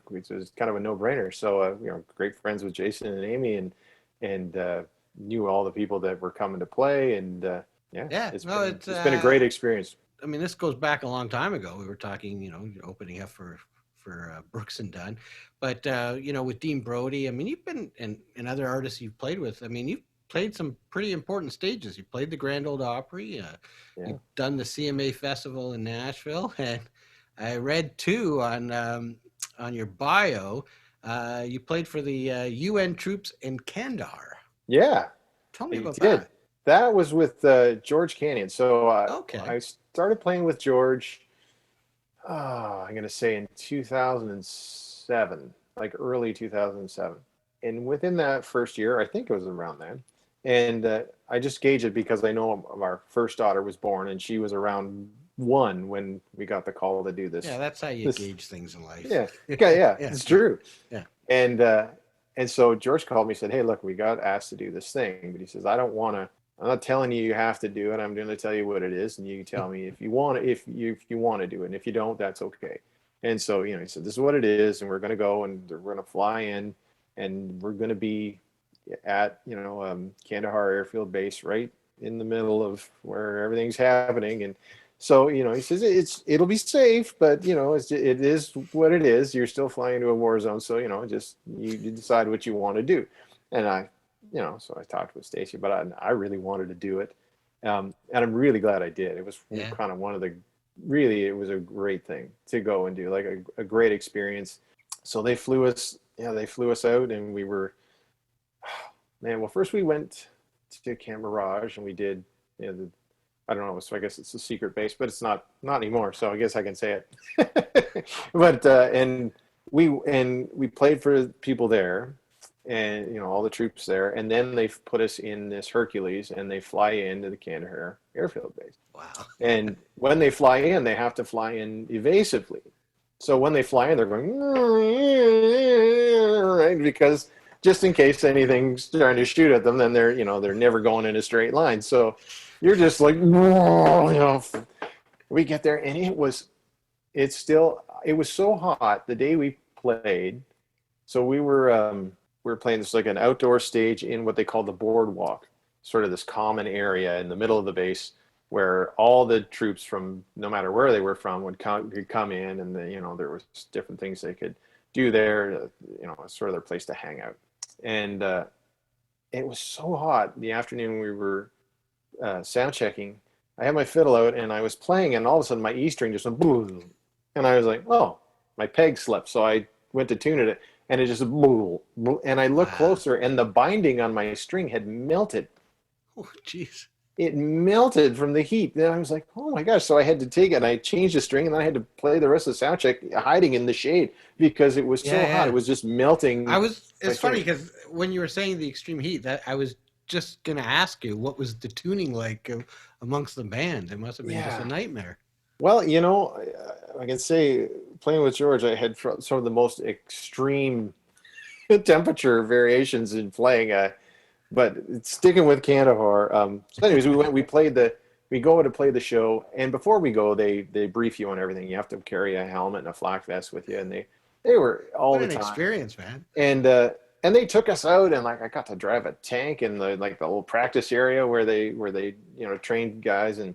of a no-brainer. So great friends with Jason and Amy, and knew all the people that were coming to play, and it's been a great experience. I mean, this goes back a long time ago. We were talking, opening up for Brooks and Dunn, but with Dean Brody, I mean, you've been and other artists you've played with. I mean, you've played some pretty important stages. You played the Grand Ole Opry. You've done the CMA Festival in Nashville, and I read too on your bio, you played for the UN troops in Kandahar. Yeah, tell me about that. That was with George Canyon. So I started playing with George. I'm going to say in 2007, like early 2007. And within that first year, I think it was around then. And I just gauge it because I know our first daughter was born, and she was around 1 when we got the call to do this. Yeah, that's how you gauge things in life. Yeah, it's true. Yeah. And so George called me and said, hey, look, we got asked to do this thing. But he says, I'm not telling you have to do it. I'm going to tell you what it is, and you can tell me if you want to do it. And if you don't, that's okay. And so, he said, this is what it is, and we're going to go, and we're going to fly in, and we're going to be at, Kandahar Airfield Base, right in the middle of where everything's happening. And so, he says it'll be safe, but it is what it is. You're still flying into a war zone, so just you decide what you want to do. And so I talked with Stacy, but I really wanted to do it, and I'm really glad I did. It was kind of one of the it was a great thing to go and do, like a great experience. So they flew us out, and we were, man. Well, first we went to Camp Mirage, and we did, I don't know, so I guess it's a secret base, but it's not anymore. So I guess I can say it. But and we played for people there, and all the troops there, and then they put us in this Hercules, and they fly into the Kandahar Airfield Base. Wow. And when they fly in, they have to fly in evasively. So when they fly in, they're going, right, because just in case anything's trying to shoot at them, then they're never going in a straight line. So you're just like, we get there, and it was so hot the day we played. So we were playing this, like an outdoor stage in what they call the boardwalk, sort of this common area in the middle of the base where all the troops from no matter where they were from could come in, and there was different things they could do there. Sort of their place to hang out. And it was so hot the afternoon we were sound checking. I had my fiddle out and I was playing, and all of a sudden my E string just went boom, and I was like, oh, my peg slipped. So I went to tune it, and it just boom, and I looked closer, and the binding on my string had melted. Oh, jeez. It melted from the heat. Then I was like, oh my gosh. So I had to take it, and I changed the string, and then I had to play the rest of the sound check hiding in the shade because it was so hot. It was just melting. It's funny because when you were saying the extreme heat, that I was just going to ask you, what was the tuning like amongst the band? It must have been just a nightmare. Well, I can say playing with George, I had some of the most extreme temperature variations in playing. But sticking with Kandahar, so anyways, we go to play the show, and before we go, they brief you on everything. You have to carry a helmet and a flak vest with you, and they were all the time. What an experience, man! And they took us out, and like I got to drive a tank in the little practice area where they trained guys, and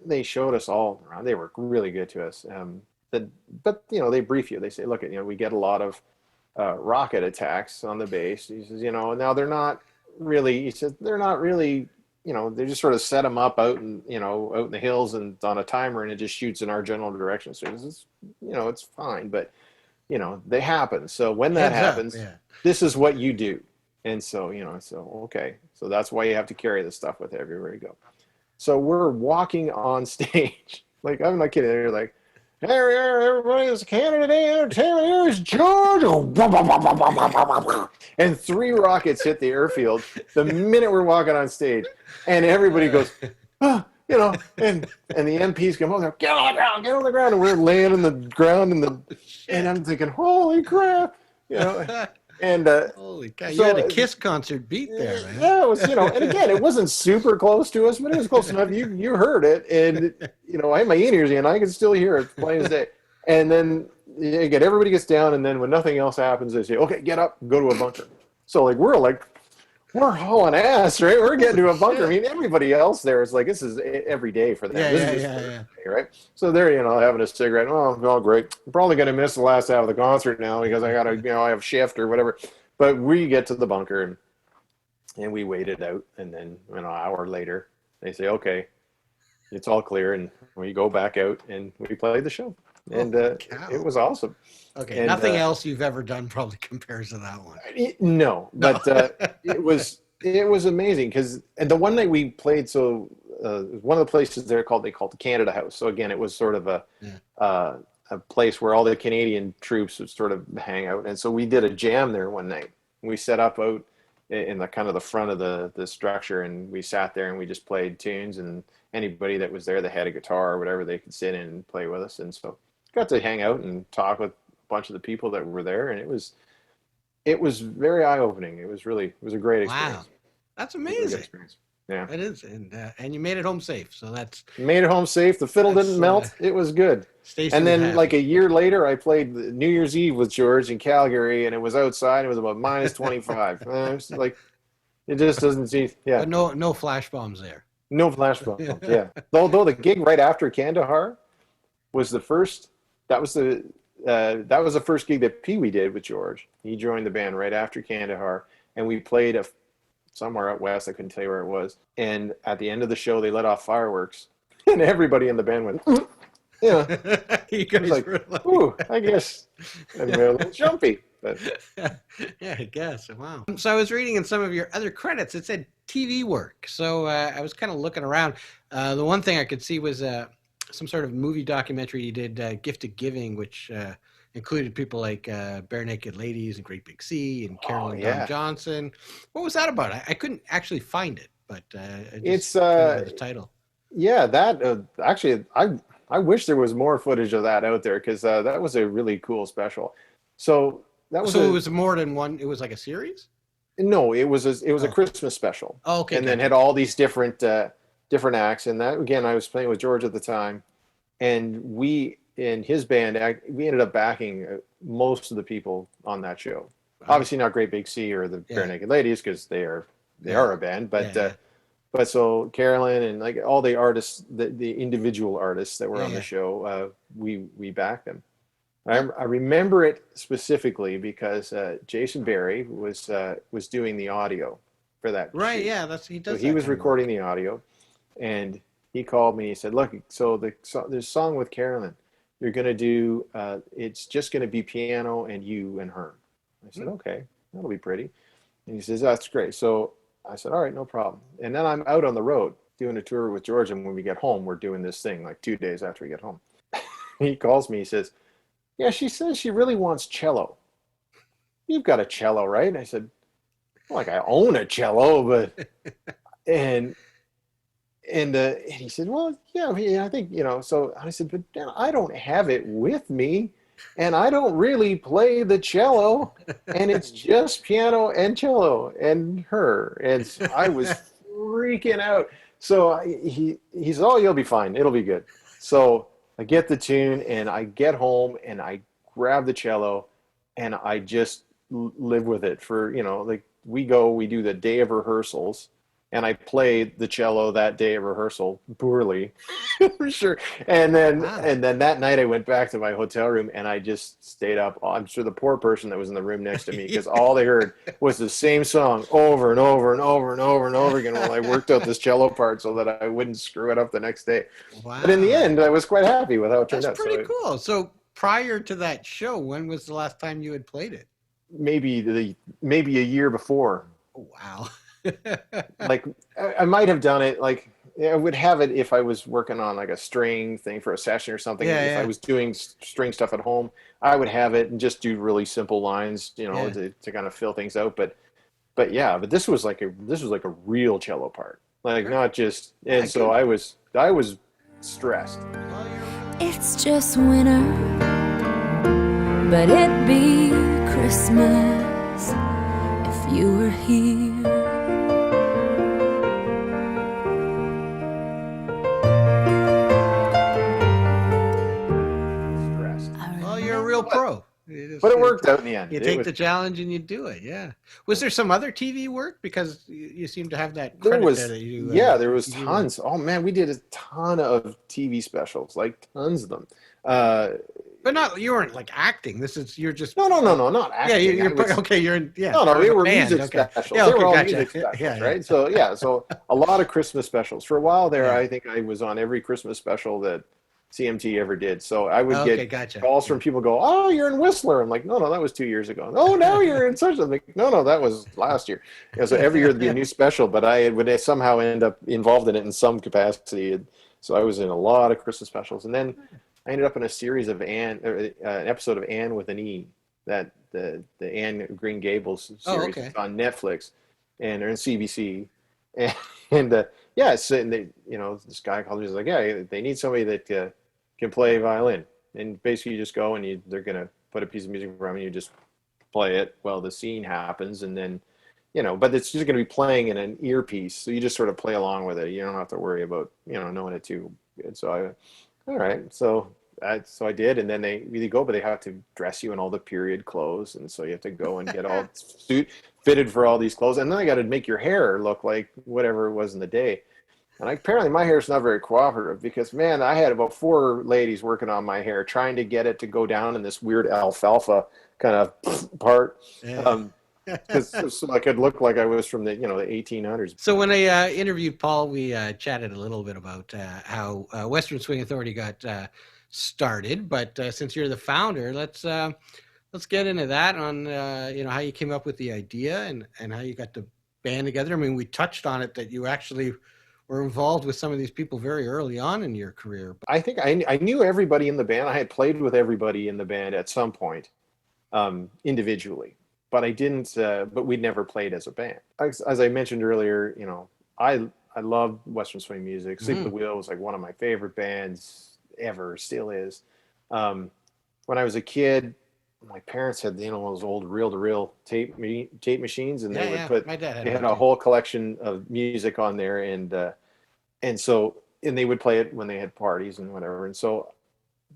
they showed us all around. They were really good to us. But they brief you. They say, look, we get a lot of rocket attacks on the base. He says, now they're not really, they just sort of set them up out in the hills and on a timer, and it just shoots in our general direction. So it's fine, but they happen. So when that happens, this is what you do. And so, okay. So that's why you have to carry this stuff with you everywhere you go. So we're walking on stage. Like, I'm not kidding. They're like, hey, everybody, it's Canada Day Entertainment. Here's George. And 3 rockets hit the airfield the minute we're walking on stage. And everybody goes, and the MPs come over, get on the ground. And we're laying on the ground, and I'm thinking, holy crap. And holy cow, you had a Kiss concert beat there, man. Yeah, it was, and again, it wasn't super close to us, but it was close enough. You heard it, and I had my in-ears in, I could still hear it plain as day. And then again, everybody gets down, and then when nothing else happens, they say, "Okay, get up, go to a bunker." So we're hauling ass, right? We're getting to a bunker. I mean, everybody else there is like, this is every day for them. This is day, right? So they're, having a cigarette. Oh, great. I'm probably going to miss the last half of the concert now because I got to, I have shift or whatever. But we get to the bunker and we waited out. And then an hour later, they say, okay, it's all clear. And we go back out and we play the show. And it was awesome. Okay, and nothing else you've ever done probably compares to that one. No, but it was amazing because the one night we played, so one of the places there they called the Canada House. So again, it was sort of a place where all the Canadian troops would sort of hang out, and so we did a jam there one night. We set up out in the kind of the front of the structure, and we sat there and we just played tunes, and anybody that was there that had a guitar or whatever, they could sit in and play with us, and so got to hang out and talk with bunch of the people that were there, and it was very eye-opening. It was a great experience. Wow, that's amazing. Yeah, it is, and you made it home safe. So that's made it home safe. The fiddle didn't melt. It was good. Stacy And was then happy. like a year later, I played New Year's Eve with George in Calgary, and it was outside. It was about minus 25. It's like, it just doesn't seem, yeah. But no flash bombs there. No flash bombs, yeah. Although the gig right after Kandahar was the first, that was the first gig that Pee Wee did with George. He joined the band right after Kandahar, and we played somewhere out west. I couldn't tell you where it was. And at the end of the show, they let off fireworks, and everybody in the band went, yeah. You I was guys like, were like, ooh, I guess I'm a little jumpy. But yeah, I guess. Wow. So I was reading in some of your other credits, it said TV work. So I was kind of looking around. The one thing I could see was some sort of movie documentary you did, Gift of Giving, which included people like Bare Naked Ladies and Great Big Sea and Carol and Don Johnson. What was that about? I couldn't actually find it, but it's the title. Yeah, that actually, I wish there was more footage of that out there, because that was a really cool special. So that was it was more than one. It was like a series. No, it was a Christmas special. Oh, okay. And then had all these different acts. And that, again, I was playing with George at the time, and we in his band we ended up backing most of the people on that show. Wow. Obviously not Great Big Sea or the Bare Naked Ladies, because they are a band, but but so Carolyn and like all the artists, the individual artists that were on the show, we backed them. I remember it specifically because Jason Barry was doing the audio for that. Right, shoot. Yeah, he does. So he was recording the audio, and he called me. He said, "Look, so there's a song with Carolyn. You're gonna do. It's just gonna be piano and you and her." I said, "Okay, that'll be pretty." And he says, "That's great." So I said, "All right, no problem." And then I'm out on the road doing a tour with George, and when we get home, we're doing this thing like 2 days after we get home. He calls me. He says, "Yeah, she says she really wants cello. You've got a cello, right?" And I said, "Well, like I own a cello, but," and he said, "Well, yeah, I think, you know." So I said, "But I don't have it with me, and I don't really play the cello, and it's just piano and cello and her." And so I was freaking out. So he said, "Oh, you'll be fine. It'll be good." So I get the tune, and I get home, and I grab the cello, and I just live with it for, like we do the day of rehearsals, and I played the cello that day of rehearsal poorly, for sure. And then that night I went back to my hotel room, and I just stayed up. I'm sure the poor person that was in the room next to me, because all they heard was the same song over and over and over and over and over again while I worked out this cello part so that I wouldn't screw it up the next day. Wow. But in the end, I was quite happy with how it turned out. That's pretty cool. So prior to that show, when was the last time you had played it? Maybe a year before. Oh, wow. Like I might have done it. Like I would have it if I was working on like a string thing for a session or something. If I was doing string stuff at home, I would have it and just do really simple lines, to kind of fill things out. But this was like a real cello part, like not just. And so I was stressed. It's just winter, but it'd be Christmas if you were here. Pro. But it worked out in the end. You take the challenge and you do it. Yeah. Was there some other TV work? Because you seem to have that credit there was tons. Oh man, we did a ton of TV specials, like tons of them. But you weren't like acting. You're just no, not acting. Yeah, you're in. Yeah. No, they were music specials. Yeah, they were all music specials, right? So a lot of Christmas specials. For a while there, I think I was on every Christmas special that CMT ever did. So I would get calls from people go, "Oh, you're in Whistler." I'm like, no, that was 2 years ago. "Oh, now you're in such a," I'm like, no, that was last year. So every year there'd be a new special, but I would somehow end up involved in it in some capacity. So I was in a lot of Christmas specials, and then I ended up in a series of an episode of Anne with an E, that the Anne Green Gables series. It's on Netflix, and they're in CBC, and they, this guy called me. He's like, "Yeah, they need somebody that can play violin," and basically you just go and they're gonna put a piece of music in front of you, you just play it while the scene happens, and then but it's just gonna be playing in an earpiece, so you just sort of play along with it. You don't have to worry about knowing it too good. So all right, so so I did, and then they really go, but they have to dress you in all the period clothes, and so you have to go and get all suit fitted for all these clothes, and then I got to make your hair look like whatever it was in the day. And apparently my hair's not very cooperative because, man, I had about 4 ladies working on my hair trying to get it to go down in this weird alfalfa kind of part. Yeah. So I could look like I was from the 1800s. So when I interviewed Paul, we chatted a little bit about how Western Swing Authority got started. But since you're the founder, let's get into that on how you came up with the idea and how you got the band together. I mean, we touched on it that you actually were involved with some of these people very early on in your career. I think I knew everybody in the band. I had played with everybody in the band at some point, individually. But I didn't. But we'd never played as a band. As I mentioned earlier, I loved Western swing music. Sleep at the Wheel was like one of my favorite bands ever, still is. When I was a kid, my parents had those old reel-to-reel tape machines, and they would put. My dad had they had a whole collection of music on there, and they would play it when they had parties and whatever. And so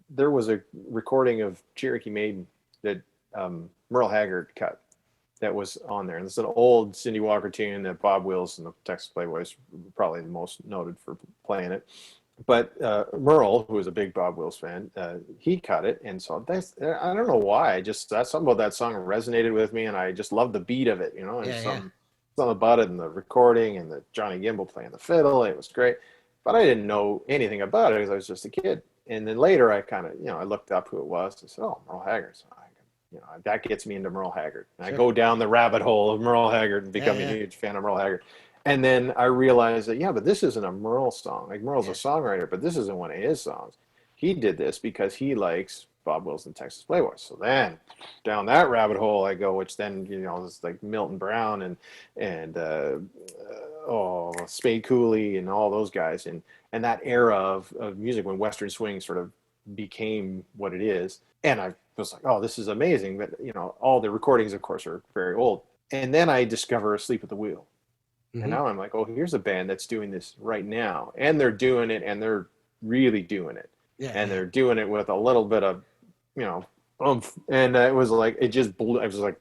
there was a recording of Cherokee Maiden that Merle Haggard cut that was on there. And it's an old Cindy Walker tune that Bob Wills and the Texas Playboys were probably the most noted for playing it. But Merle, who was a big Bob Wills fan, he cut it. And so I don't know why. That's something about that song resonated with me, and I just loved the beat of it, and something about it, and the recording, and the Johnny Gimbel playing the fiddle. It was great. But I didn't know anything about it because I was just a kid. And then later I kind of, I looked up who it was. I said, oh, Merle Haggard. So that gets me into Merle Haggard. And I go down the rabbit hole of Merle Haggard and become a huge fan of Merle Haggard. And then I realized that, but this isn't a Merle song. Like, Merle's a songwriter, but this isn't one of his songs. He did this because he likes Bob Wills and Texas Playboys. So then down that rabbit hole I go, which then, it's like Milton Brown and Spade Cooley and all those guys. And that era of music when Western swing sort of became what it is. And I was like, oh, this is amazing. But, all the recordings, of course, are very old. And then I discover Asleep at the Wheel. And now I'm like, oh, here's a band that's doing this right now. And they're doing it, and they're really doing it. They're doing it with a little bit of, oomph. And it was like, it just blew. I was like,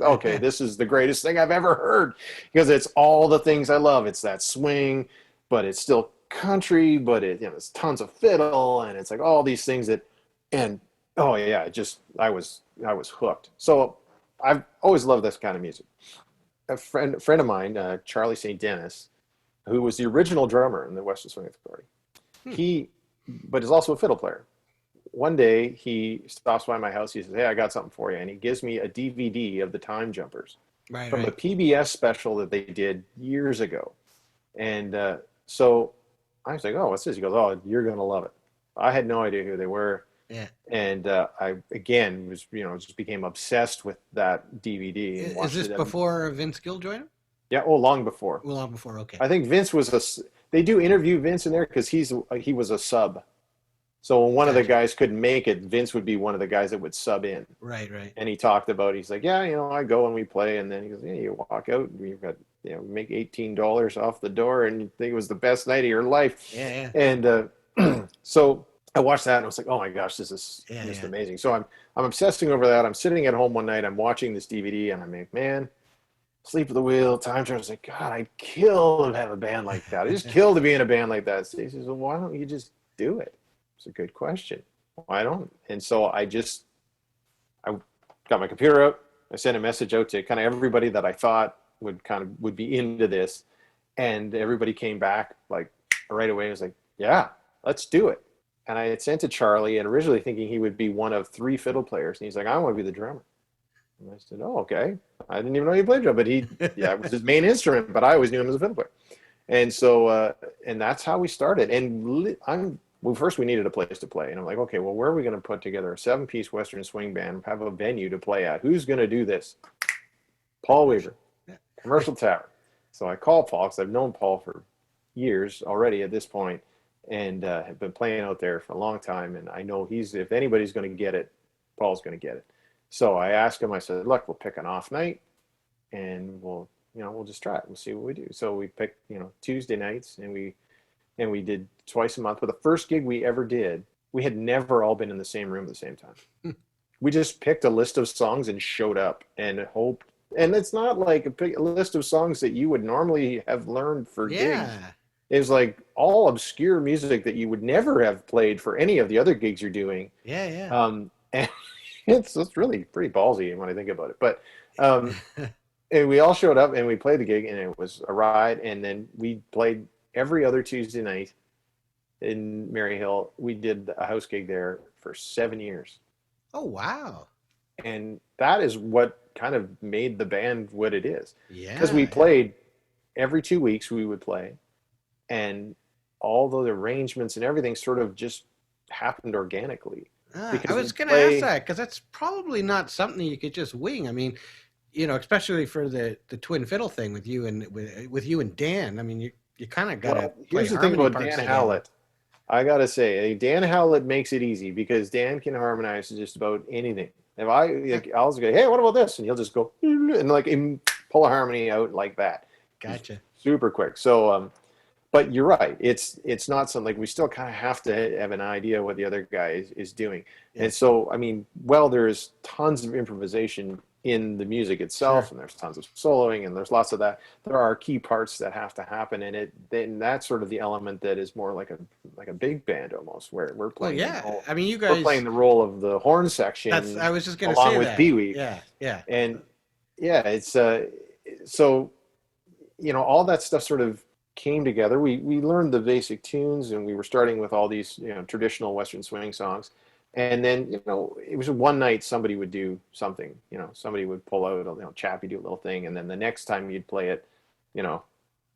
okay, this is the greatest thing I've ever heard. Because it's all the things I love. It's that swing, but it's still country, but it's tons of fiddle, and it's like all these things I was hooked. So I've always loved this kind of music. A friend of mine, Charlie St. Dennis, who was the original drummer in the Western Swing Authority, but is also a fiddle player. One day he stops by my house. He says, "Hey, I got something for you," and he gives me a DVD of the Time Jumpers from the PBS special that they did years ago. And so I was like, "Oh, what's this?" He goes, "Oh, you're gonna love it." I had no idea who they were. Yeah. And I again was just became obsessed with that DVD. And is this before Vince Gill joined him? Yeah. Oh, long before. Well, long before. Okay. I think Vince was they do interview Vince in there because he was a sub. So when one of the guys couldn't make it, Vince would be one of the guys that would sub in. Right. And he talked about, he's like, I go and we play, and then he goes, you walk out, and you've got make $18 off the door, and you think it was the best night of your life. Yeah. And so I watched that and I was like, oh my gosh, this is just amazing. So I'm obsessing over that. I'm sitting at home one night, I'm watching this DVD, and I'm like, man, Sleep at the Wheel, Time Jumpers. Like, God, I'd kill to have a band like that. I just kill to be in a band like that. So he says, well, why don't you just do it? It's a good question. Why don't? And so I got my computer out. I sent a message out to kind of everybody that I thought would be into this, and everybody came back like right away. I was like, yeah, let's do it. And I had sent to Charlie, and originally thinking he would be one of 3 fiddle players. And he's like, I want to be the drummer. And I said, oh, okay. I didn't even know he played drum, but it was his main instrument, but I always knew him as a fiddle player. And so, and that's how we started. And first we needed a place to play. And I'm like, okay, well, where are we going to put together a 7-piece Western swing band, have a venue to play at? Who's going to do this? Paul Weaver, Commercial Tower. So I call Paul, because I've known Paul for years already at this point, and have been playing out there for a long time. And I know if anybody's going to get it, Paul's going to get it. So I asked him, I said, look, we'll pick an off night, and we'll just try it. We'll see what we do. So we picked, Tuesday nights, and we did twice a month. But the first gig we ever did we had never all been in the same room at the same time. We just picked a list of songs and showed up and hoped. And it's not like a list of songs that you would normally have learned for gigs. It was like all obscure music that you would never have played for any of the other gigs you're doing. And it's really pretty ballsy when I think about it. But and we all showed up and we played the gig, and it was a ride. And then we played every other Tuesday night in Maryhill. We did a house gig there for 7 years. Oh, wow. And that is what kind of made the band what it is. Yeah. Because we played every 2 weeks, we would play. And all those arrangements and everything sort of just happened organically. I was going to ask that, because that's probably not something you could just wing. I mean, you know, especially for the twin fiddle thing with you and with you and Dan. I mean, you kind of got to. Here's the thing about Dan Howlett. I got to say, Dan Howlett makes it easy, because Dan can harmonize just about anything. If I'll just go, hey, what about this? And he'll just go and like pull a harmony out like that. Gotcha. Super quick. So, but you're right. It's not something like we still kind of have to have an idea what the other guy is doing. Yeah. And so, I mean, there's tons of improvisation in the music itself, and there's tons of soloing, and there's lots of that. There are key parts that have to happen in it. Then that's sort of the element that is more like a big band almost, where we're playing. I mean, you guys we're playing the role of the horn section. I was just going to say along with Pee Wee. Yeah. And it's so, you know, all that stuff sort of came together. We learned the basic tunes, and we were starting with all these, you know, traditional Western swing songs. And then, you know, it was one night somebody would do something, you know, somebody would pull out, you know, Chappie do a little thing. And then the next time you'd play it, you know,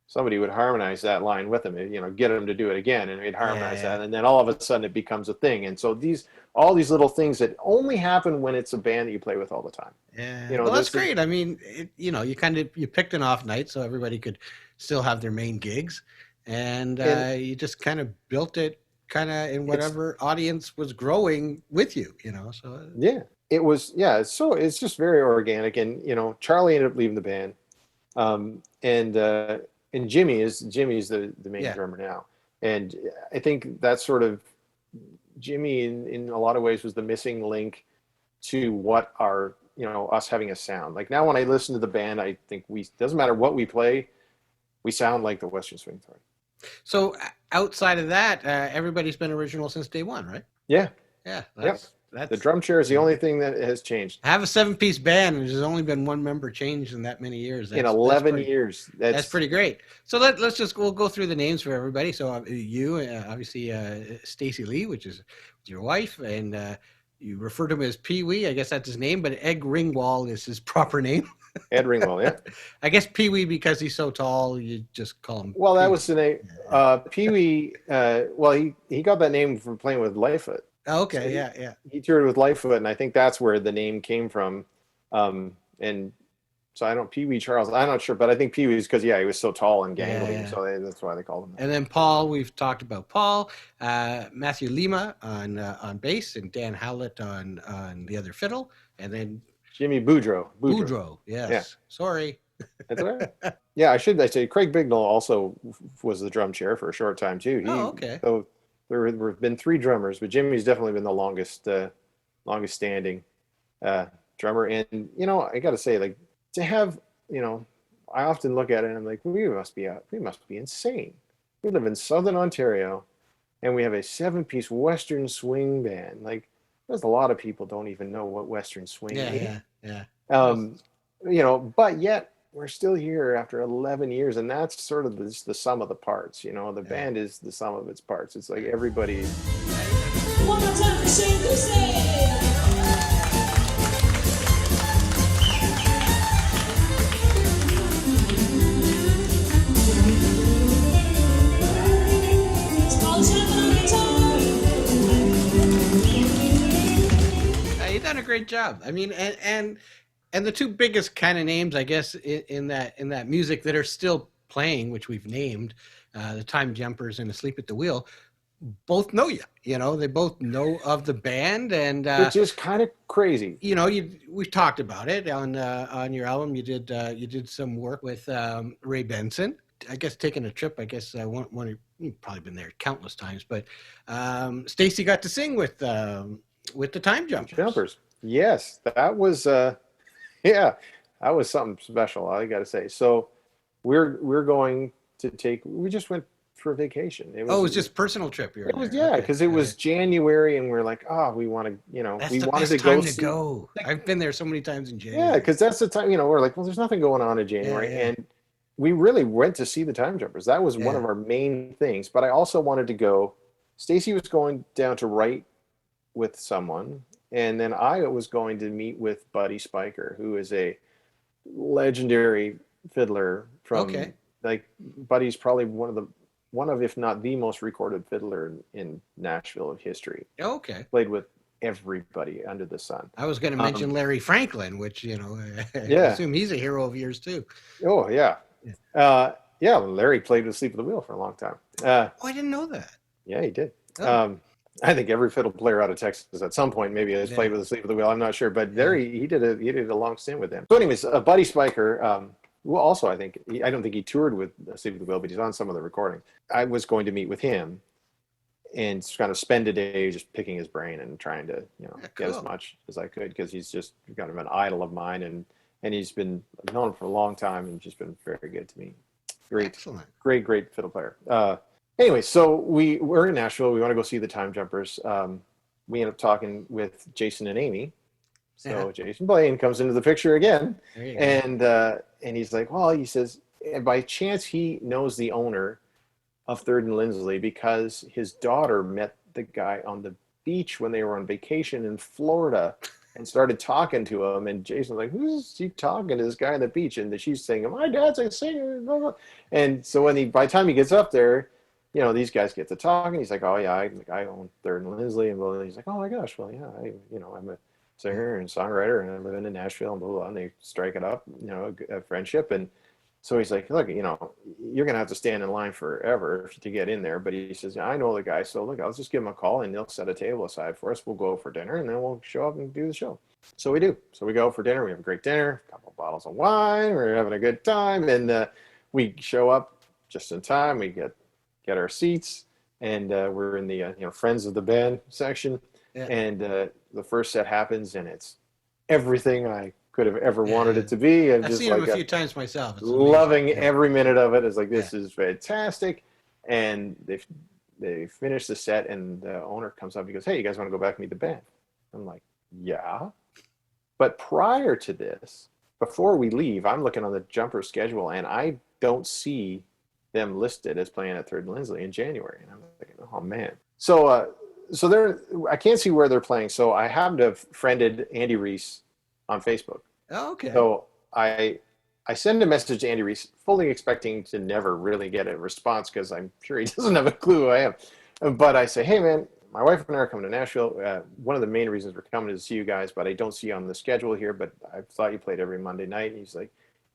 somebody would harmonize that line with them, you know, get them to do it again, and we'd harmonize that. And then all of a sudden it becomes a thing. And so all these little things that only happen when it's a band that you play with all the time. Yeah. You know, well, that's great. I mean, you know, you picked an off night so everybody could still have their main gigs, and you just kind of built it kind of in whatever audience was growing with you, you know. So it was so it's just very organic. And you know, Charlie ended up leaving the band, and Jimmy's the main drummer now. And I think that's sort of Jimmy in a lot of ways was the missing link to what our, you know, us having a sound. Like now when I listen to the band, I think doesn't matter what we play, we sound like the Western Swing Authority. So outside of that, everybody's been original since day one, right? Yeah. That's the drum chair is the only thing that has changed. I have a 7-piece band, and there's only been one member changed in that many years. In 11 years. That's pretty great. So we'll go through the names for everybody. So you, obviously, Stacy Lee, which is your wife, and you refer to him as Pee Wee. I guess that's his name, but Ed Ringwald is his proper name. Ed Ringwald, yeah. I guess Pee Wee, because he's so tall, you just call him. Well, that was the name. Pee Wee. Well, he got that name from playing with Lightfoot. Oh, okay, so he toured with Lightfoot, and I think that's where the name came from. And so Pee Wee Charles. I'm not sure, but I think Pee Wee is because he was so tall and gangly, so that's why they called him that. And then Paul, we've talked about Paul, Matthew Lima on bass, and Dan Howlett on the other fiddle, and then Jimmy Boudreau. Yes. Yeah. Sorry. That's all right. Yeah, I say Craig Bignell also was the drum chair for a short time too. Okay. So there have been 3 drummers, but Jimmy's definitely been the longest standing drummer. And you know, I got to say, like, to have, you know, I often look at it and I'm like, we must be insane. We live in Southern Ontario, and we have a 7-piece Western swing band. Like, there's a lot of people don't even know what Western swing is. Yeah. You know, but yet we're still here after 11 years, and that's sort of the sum of the parts. You know, the band is the sum of its parts. It's like everybody. One more time for Shane Gousey. You've done a great job. I mean, and the 2 biggest kind of names, I guess, in that music that are still playing, which we've named, the Time Jumpers and Asleep at the Wheel, both know you. You know, they both know of the band, and which is kind of crazy. You know, we've talked about it on your album. You did some work with Ray Benson. I guess taking a trip. I guess one you've probably been there countless times, but Stacy got to sing with the Time Jumpers. Yes, that was yeah, that was something special, I got to say. So we're going to we just went for a vacation. It was just a personal trip. It was, yeah, because it was January, and we're like, oh, we want to, That's we the wanted best to time go to go. I've been there so many times in January. Yeah, because that's the time, we're like, well, there's nothing going on in January, and we really went to see the Time Jumpers. That was one of our main things. But I also wanted to go. Stacy was going down to write with someone, and then I was going to meet with Buddy Spiker, who is a legendary fiddler from like Buddy's probably one of if not the most recorded fiddler in Nashville history. Okay. Played with everybody under the sun. I was going to mention Larry Franklin, which I assume he's a hero of yours too. Oh yeah. Larry played with Sleep at the Wheel for a long time. I didn't know that. Yeah, he did. I think every fiddle player out of Texas at some point maybe has played with Sleep at the Wheel. I'm not sure, but there he did a long stint with them. So anyways, Buddy Spiker, well, also I don't think he toured with Sleep at the Wheel, but he's on some of the recordings. I was going to meet with him and kind of spend a day just picking his brain and trying to get as much as I could, because he's just kind of an idol of mine, and he's been, I've known him for a long time and just been very good to me. Excellent. Great fiddle player. Anyway, so we're in Nashville. We want to go see the Time Jumpers. We end up talking with Jason and Amy. So Jason Blaine comes into the picture again, and he's like, well, he says, and by chance he knows the owner of Third and Lindsley because his daughter met the guy on the beach when they were on vacation in Florida and started talking to him. And Jason's like, who's he talking to, this guy on the beach? And she's saying, my dad's a singer. Blah, blah. And so by the time he gets up there, these guys get to talking. He's like, oh yeah, I own Third and Lindsley. And he's like, oh my gosh, well, yeah, I'm a singer and songwriter, and I live in Nashville, and blah, blah, blah. And they strike it up, a friendship. And so he's like, look, you're going to have to stand in line forever to get in there. But he says, I know the guy. So look, I'll just give him a call and they'll set a table aside for us. We'll go for dinner and then we'll show up and do the show. So we do. So we go for dinner. We have a great dinner, a couple of bottles of wine. We're having a good time. And we show up just in time. We get our seats, and we're in the friends of the band section. Yeah. And the first set happens, and it's everything I could have ever wanted it to be. I've seen them a few times myself. It's loving every minute of it. It's like, this is fantastic. And they finish the set, and the owner comes up and he goes, hey, you guys want to go back and meet the band? I'm like, yeah. But prior to this, before we leave, I'm looking on the Jumper schedule, and I don't see them listed as playing at Third and Lindsley in January. And I'm thinking, oh man. So I can't see where they're playing. So I happened to have friended Andy Reese on Facebook. Oh, okay. So I send a message to Andy Reese, fully expecting to never really get a response, because I'm sure he doesn't have a clue who I am. But I say, hey man, my wife and I are coming to Nashville. One of the main reasons we're coming is to see you guys, but I don't see you on the schedule here, but I thought you played every Monday night. And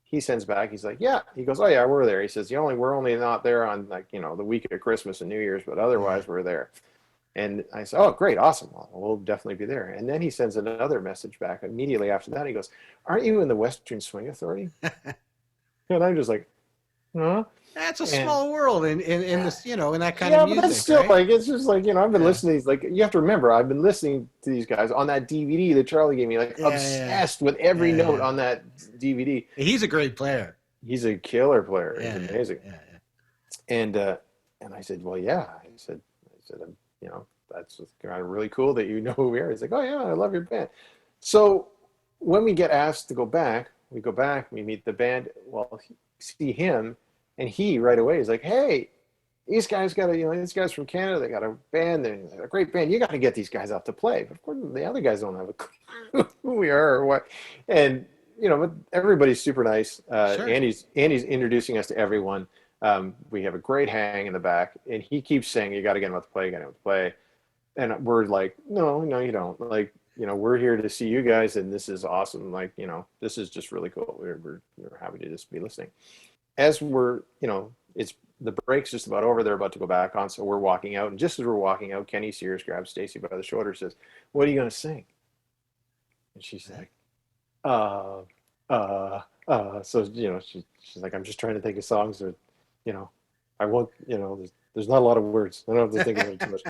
he sends back, he's like, yeah. He goes, oh yeah, we're there. He says, we're only not there on the week of Christmas and New Year's, but otherwise we're there. And I said, oh, great, awesome. Well, we'll definitely be there. And then he sends another message back immediately after that. He goes, aren't you in the Western Swing Authority? And I'm just like, huh? That's a small world in this, in that kind of music. But that's still right? it's just I've been listening to these, you have to remember, I've been listening to these guys on that DVD that Charlie gave me, obsessed with every note on that DVD. He's a great player. He's a killer player. He's amazing. Yeah. And I said, well, yeah. I said, that's kind of really cool that you know who we are. He's like, oh yeah, I love your band. So when we get asked to go back, we meet the band. Well, see him, and he right away is like, hey, these guys these guys from Canada, they got a band, they're a great band. You got to get these guys out to play. But of course, the other guys don't have a clue who we are or what. And but everybody's super nice. Sure. Andy's introducing us to everyone. We have a great hang in the back, and he keeps saying, you got to get him out to play, And we're like, no, you don't. We're here to see you guys, and this is awesome. This is just really cool. We're happy to just be listening. As we're, it's the break's just about over. They're about to go back on, so we're walking out. And just as we're walking out, Kenny Sears grabs Stacy by the shoulder, says, what are you going to sing? And she's like, so, she's like, I'm just trying to think of songs that, I won't, There's not a lot of words. I don't have to think about it too much.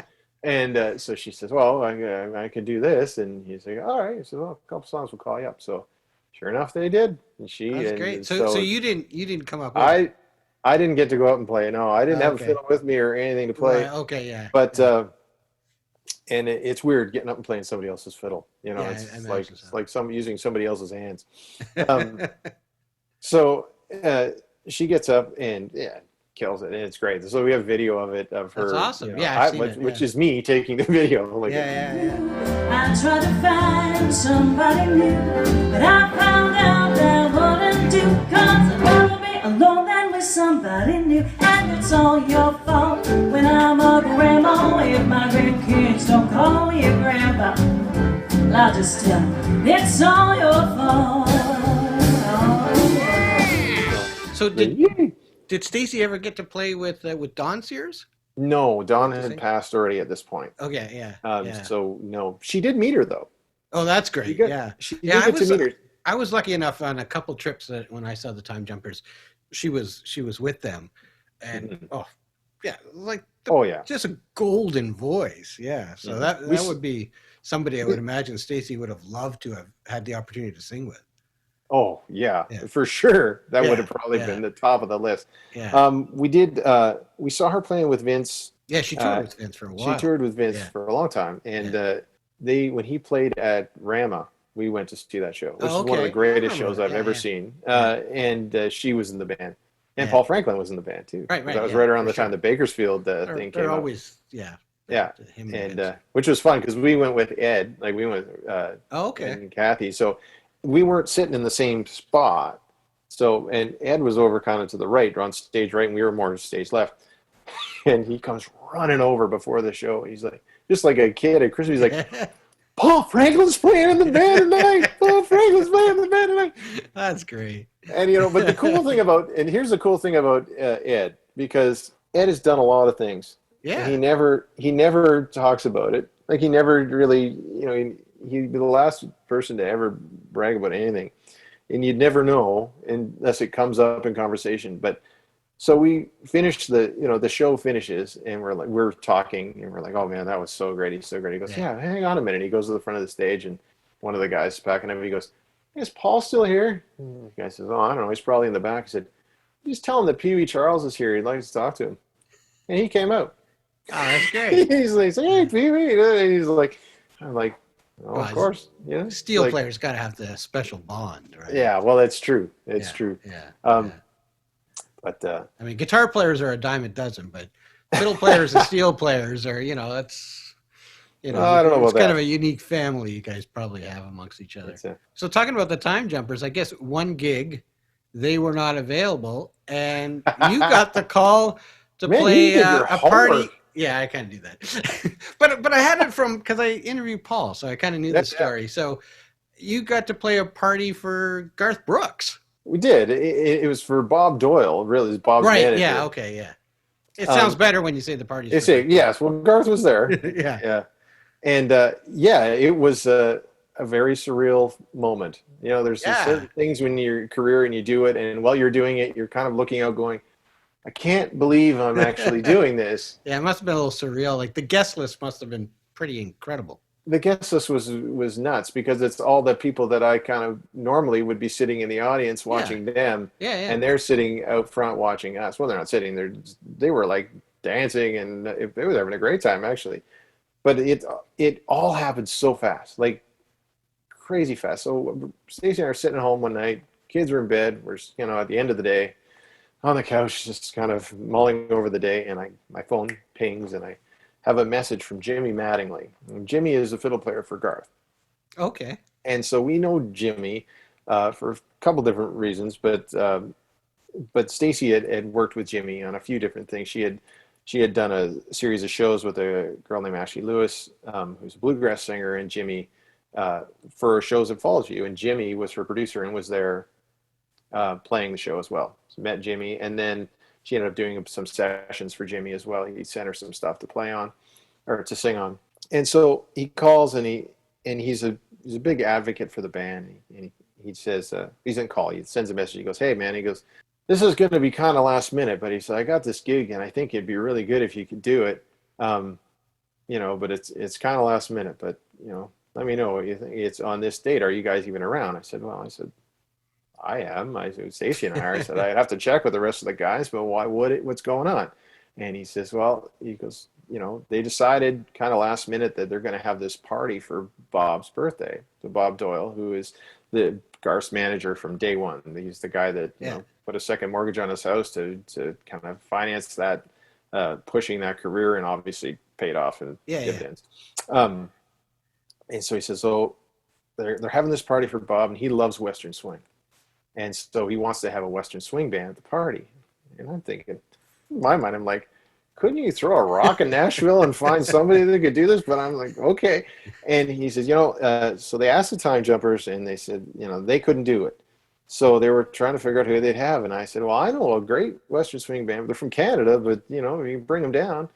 And so she says, well, I could do this. And he's like, all right. He said, well, a couple songs will call you up. So sure enough, they did. And That's great. So you didn't come up with it. I didn't get to go out and play. No, I didn't have a Okay. fiddle with me or anything to play. Right, okay, yeah. But yeah. and it's weird getting up and playing somebody else's fiddle. You know, Yeah, I it's imagine like so. it's like using somebody else's hands. So she gets up and kills it, and it's great. So we have video of it of her. That's awesome. You know, Yeah, I've seen it, which yeah. is me taking the video. Like, yeah. I tried to find somebody new, but I found out that wouldn't do. 'Cause I'd rather be alone than with somebody new. And it's all your fault when I'm a grandma. If my grandkids don't call me a grandpa, I'll just tell them it's all your fault. So did Stacy ever get to play with Don Sears? No, Dawn had passed already at this point. Okay, yeah. yeah. So no, she did meet her though. Oh, that's great. Yeah. She Yeah, did get to meet her. I was lucky enough on a couple trips that when I saw the Time Jumpers, she was with them, and like just a golden voice. Yeah, so that would be somebody I would imagine Stacy would have loved to have had the opportunity to sing with. Oh yeah, for sure. That would have probably been the top of the list. Yeah. We did. We saw her playing with Vince. Yeah, she toured with Vince for a while. She toured with Vince for a long time, and when he played at Rama, we went to see that show, which is one of the greatest shows I've ever seen. And she was in the band, and Paul Franklin was in the band too. Right. That was right around the time the Bakersfield thing came out. Always, yeah, him and which was fun because we went with Ed, like we went with and Kathy, so we weren't sitting in the same spot. So, and Ed was over kind of to the right, on stage right, and we were more stage left. And he comes running over before the show. He's like, just like a kid at Christmas. He's like, Paul Franklin's playing in the band tonight. Paul Franklin's playing in the band tonight. That's great. And but the cool thing about, and here's the cool thing about Ed, because Ed has done a lot of things. Yeah. And he never talks about it. Like he never really, he'd be the last person to ever brag about anything, and you'd never know unless it comes up in conversation. But so we finished the show finishes, and we're talking, and we're like, oh man, that was so great. He's so great. He goes, yeah, hang on a minute. He goes to the front of the stage, and one of the guys is packing him. He goes, is Paul still here? And the guy says, oh, I don't know. He's probably in the back. He said, just tell him that Pee Wee Charles is here. He'd like to talk to him. And he came out. Oh, that's great. He's like, hey, Pee Wee. And he's like, I'm like, oh, of course. Yeah. Steel players got to have the special bond, right? Yeah, well, that's true. It's true. Yeah. But I mean, guitar players are a dime a dozen, but fiddle players and steel players are, that's, I don't know about it's kind that. of a unique family you guys probably have amongst each other. So talking about the Time Jumpers, I guess one gig, they were not available, and you got the call to play a party. Yeah, I kind of do that. but I had it because I interviewed Paul, so I kind of knew the story. So you got to play a party for Garth Brooks. We did. It was for Bob Doyle, really. It's Bob's manager. Yeah, okay, yeah. It sounds better when you say the party. Yes, well, Garth was there. Yeah. And it was a very surreal moment. There's certain things when your career and you do it, and while you're doing it, you're kind of looking out going, I can't believe I'm actually doing this. Yeah, it must have been a little surreal. Like the guest list must have been pretty incredible. The guest list was nuts because it's all the people that I kind of normally would be sitting in the audience watching them. Yeah. And they're sitting out front watching us. Well, they're not sitting. They were like dancing, and they were having a great time actually. But it all happened so fast, like crazy fast. So Stacey and I are sitting at home one night. Kids are in bed. We're at the end of the day on the couch, just kind of mulling over the day, and my phone pings, and I have a message from Jimmy Mattingly. And Jimmy is a fiddle player for Garth. Okay. And so we know Jimmy for a couple different reasons, but Stacy had worked with Jimmy on a few different things. She had done a series of shows with a girl named Ashley Lewis, who's a bluegrass singer, and Jimmy for shows that followed you. And Jimmy was her producer and was there playing the show as well. So met Jimmy, and then she ended up doing some sessions for Jimmy as well. He sent her some stuff to play on or to sing on. And so he calls, and he's a big advocate for the band. And he says, he's in call. He sends a message. He goes, hey man, he goes, this is going to be kind of last minute, but he said, I got this gig and I think it'd be really good if you could do it. But it's kind of last minute, but let me know what you think. It's on this date. Are you guys even around? I said, I am. I said, Stacey and I are. I said, I'd have to check with the rest of the guys, but what's going on? And he says, he goes, they decided kind of last minute that they're going to have this party for Bob's birthday. So Bob Doyle, who is the Garth's manager from day one. He's the guy that put a second mortgage on his house to kind of finance that, pushing that career, and obviously paid off in dividends. And so he says, they're having this party for Bob, and he loves Western swing. And so he wants to have a Western swing band at the party. And I'm thinking, in my mind, I'm like, couldn't you throw a rock in Nashville and find somebody that could do this? But I'm like, okay. And he says, so they asked the Time Jumpers, and they said, they couldn't do it. So they were trying to figure out who they'd have. And I said, well, I know a great Western swing band. They're from Canada, but, you can bring them down.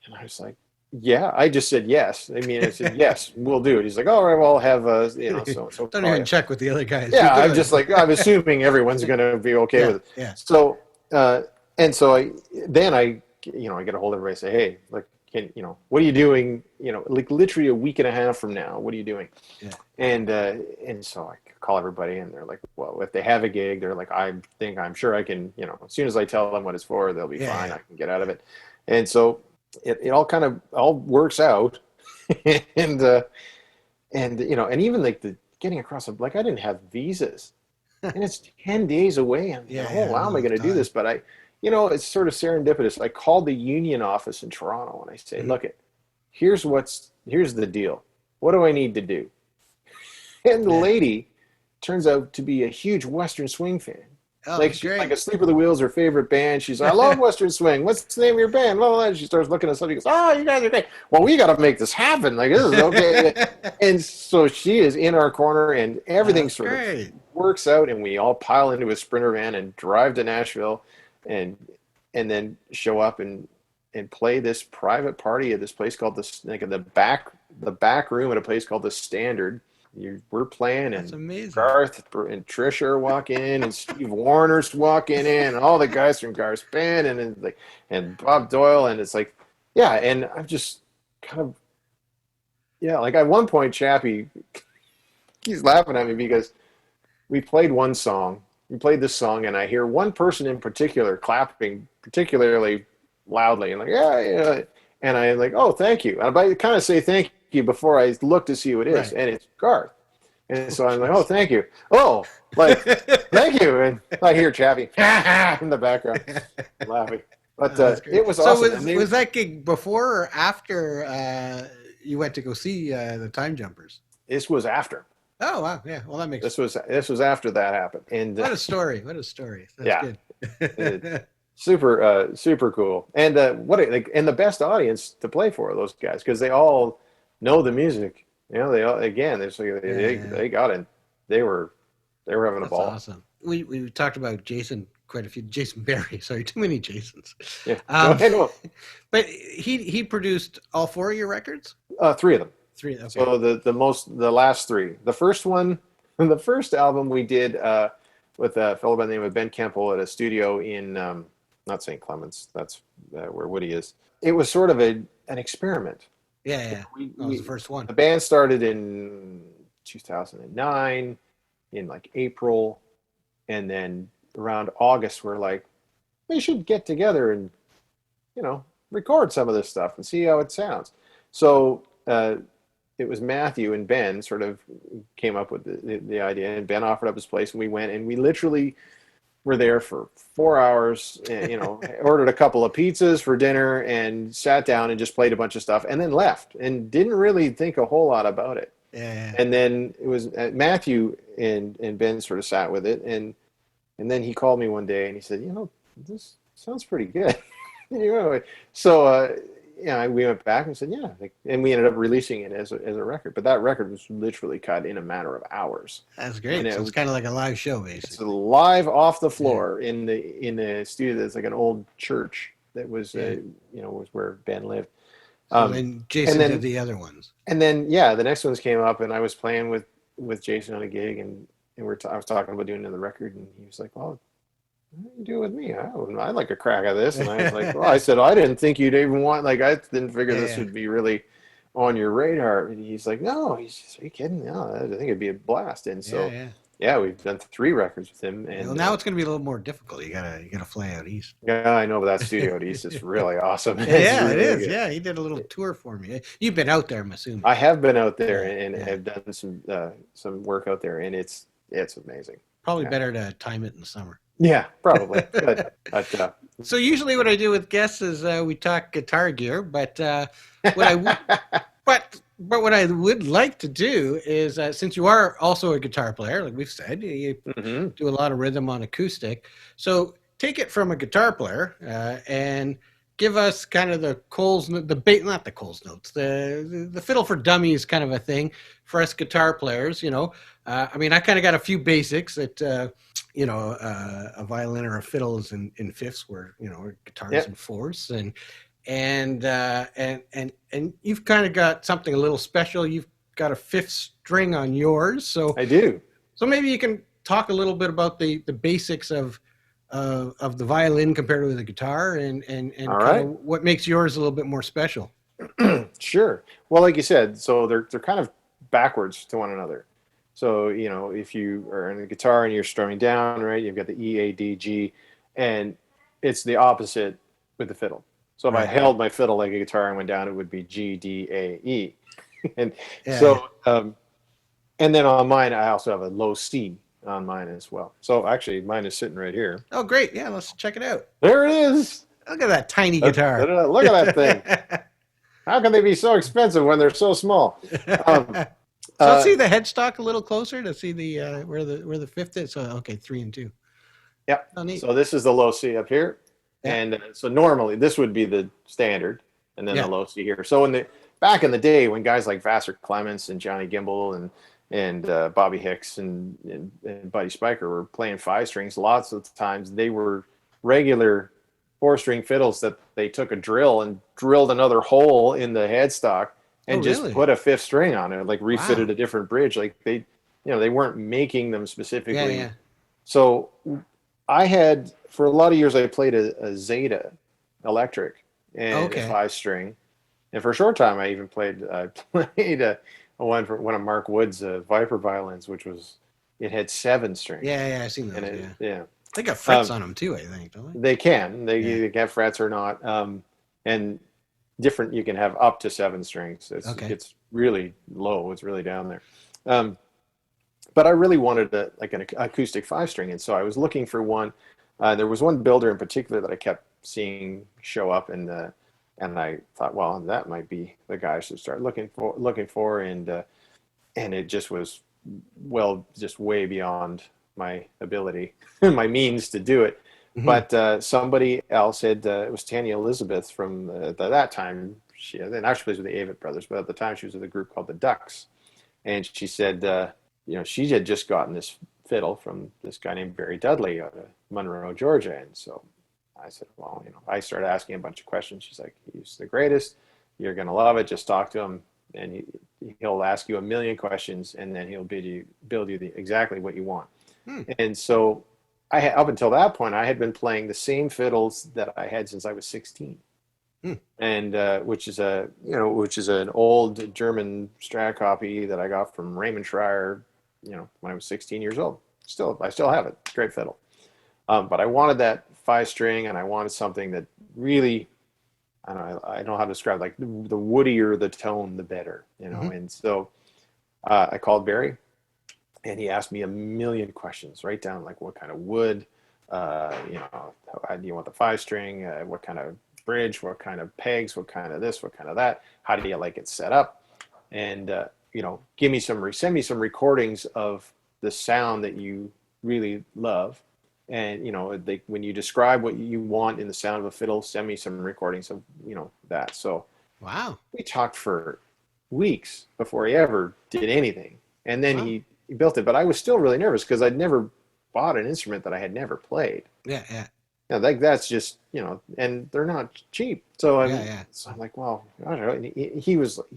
And I was like, yeah. I just said yes. I said, yes, we'll do it. He's like, all right, well, I'll have, so. Don't even check with the other guys. Yeah, I'm just like, I'm assuming everyone's going to be okay with it. Yeah. So, and so I get a hold of everybody and say, hey, like, what are you doing? Like literally a week and a half from now, what are you doing? Yeah. And so I call everybody, and they're like, well, if they have a gig, they're like, I'm sure I can, as soon as I tell them what it's for, they'll be fine. I can get out of it. And so it all kind of all works out. and even like the getting across, like I didn't have visas and it's 10 days away. And how am I going to do this? But it's sort of serendipitous. I called the union office in Toronto and I say, look, here's the deal. What do I need to do? And the lady turns out to be a huge Western swing fan. Oh, like Asleep with the Wheels, her favorite band. She's like, I love Western swing. What's the name of your band? Well, and she starts looking at something. She goes, oh, you guys are great. Well, we got to make this happen. Like, this is okay. And so she is in our corner, and everything sort of works out, and we all pile into a Sprinter van and drive to Nashville, and then show up and play this private party at this place called the back room at a place called the Standard. We're playing, and Garth and Trisha are walking in, and Steve Warner's walking in, and all the guys from Garth's band, and Bob Doyle, and it's like, and I'm just kind of, like at one point, Chappie, he's laughing at me because we played this song, and I hear one person in particular clapping particularly loudly, and and I'm like, oh, thank you, and I kind of say thank you before I look to see who it is, and it's Garth. And so I'm like, oh, thank you. Oh, like, thank you. And I hear Chappie in the background laughing. But it was awesome. So was that gig before or after you went to go see the Time Jumpers? This was after. Oh, wow. Yeah. Well, that makes sense. This was after that happened. And what a story. That's good. Super cool. And and the best audience to play for those guys, because they all know the music. They all, again, they got in. They were having a ball. Awesome. We talked about Jason quite a few. Jason Berry. Sorry, too many Jasons. Yeah. But he produced all 4 of your records. 3 of them. 3. Okay. So the last 3. The first album we did with a fellow by the name of Ben Kemple at a studio in not St. Clements. That's where Woody is. It was sort of an experiment. Yeah. That was the first one. The band started in 2009 in like April, and then around August we're like, we should get together and record some of this stuff and see how it sounds. So it was Matthew and Ben sort of came up with the idea, and Ben offered up his place, and we went, and we literally were there for 4 hours, and, ordered a couple of pizzas for dinner and sat down and just played a bunch of stuff and then left and didn't really think a whole lot about it. Yeah. And then it was Matthew and Ben sort of sat with it. And then he called me one day and he said, this sounds pretty good. So, we went back and said, and we ended up releasing it as a record. But that record was literally cut in a matter of hours. That's great. So it's kind of like a live show, basically. It's live off the floor in the studio that's like an old church that was, was where Ben lived. And Jason did the other ones. And then, the next ones came up, and I was playing with Jason on a gig, and I was talking about doing another record, and he was like, well, what do you do with me? I'd like a crack at this. And I was like, well, I said, I didn't think you'd even want, like, I didn't figure this would be really on your radar. And he's like, no, he's just, are you kidding? No, I think it'd be a blast. And so, yeah, we've done 3 records with him. And well, now it's going to be a little more difficult. You gotta fly out east. Yeah, I know, but that studio out east is really awesome. Yeah, it really is. good. Yeah, he did a little tour for me. You've been out there, I'm assuming. I have been out there and have done some work out there, and it's amazing. Probably better to time it in the summer. Yeah, probably. But, so usually what I do with guests is we talk guitar gear, but what I would like to do is, since you are also a guitar player, like we've said, you do a lot of rhythm on acoustic. So take it from a guitar player and give us kind of the Coles, not the Coles notes, the fiddle for dummies kind of a thing for us guitar players. I mean, I kind of got a few basics that, a violin or a fiddle is in fifths, where guitars in fourths, and you've kind of got something a little special. You've got a 5th string on yours, so I do. So maybe you can talk a little bit about the basics of the violin compared to the guitar, and kind of what makes yours a little bit more special. Sure. Well, like you said, so they're kind of backwards to one another. So if you are in the guitar and you're strumming down, right, you've got the E, A, D, G, and it's the opposite with the fiddle. So if I held my fiddle like a guitar and went down, it would be G, D, A, E. And and then on mine, I also have a low C on mine as well. So actually, mine is sitting right here. Oh, great. Yeah, let's check it out. There it is. Look at that tiny guitar. Look at that thing. How can they be so expensive when they're so small? So see the headstock a little closer to see the where the 5th is. So okay, 3 and 2. Yeah. Oh, so this is the low C up here. And so normally this would be the standard, and then the low C here. So back in the day, when guys like Vassar Clements and Johnny Gimble and Bobby Hicks and Buddy Spiker were playing 5 strings, lots of times they were regular 4-string fiddles that they took a drill and drilled another hole in the headstock and just put a 5th string on it, like refitted a different bridge. Like they weren't making them specifically. Yeah. So I had, for a lot of years, I played a Zeta electric and a 5-string, and for a short time, I even played one for one of Mark Wood's Viper violins, which had 7 strings. Yeah, I've seen those. Yeah, they got frets on them too, I think, don't they? They can. They get frets or not, and different. You can have up to 7 strings. It's really low. It's really down there. But I really wanted an acoustic 5-string, and so I was looking for one. There was one builder in particular that I kept seeing show up, and I thought, well, that might be the guy I should start looking for, and it just was just way beyond my ability, my means to do it. Mm-hmm. But somebody else it was Tanya Elizabeth from that time. She now she plays with the Avett Brothers, but at the time she was with a group called the Ducks, and she said. She had just gotten this fiddle from this guy named Barry Dudley out of Monroe, Georgia. And so I said, well, I started asking a bunch of questions. She's like, he's the greatest. You're going to love it. Just talk to him. And he'll ask you a million questions, and then he'll build you exactly what you want. And so up until that point, I had been playing the same fiddles that I had since I was 16. And which is an old German Strat copy that I got from Raymond Schreier, when I was 16 years old. I still have it. Great fiddle. But I wanted that 5-string, and I wanted something that really, I don't know how to describe, like the woodier the tone, the better, And so I called Barry, and he asked me a million questions, right down like what kind of wood, how do you want the 5-string, what kind of bridge, what kind of pegs, what kind of this, what kind of that, how do you like it set up, and send me some recordings of the sound that you really love, and when you describe what you want in the sound of a fiddle, send me some recordings of that. So wow, we talked for weeks before he ever did anything, and then he built it. But I was still really nervous because I'd never bought an instrument that I had never played. Yeah. That's just, and they're not cheap. So I'm like, well, I don't know. And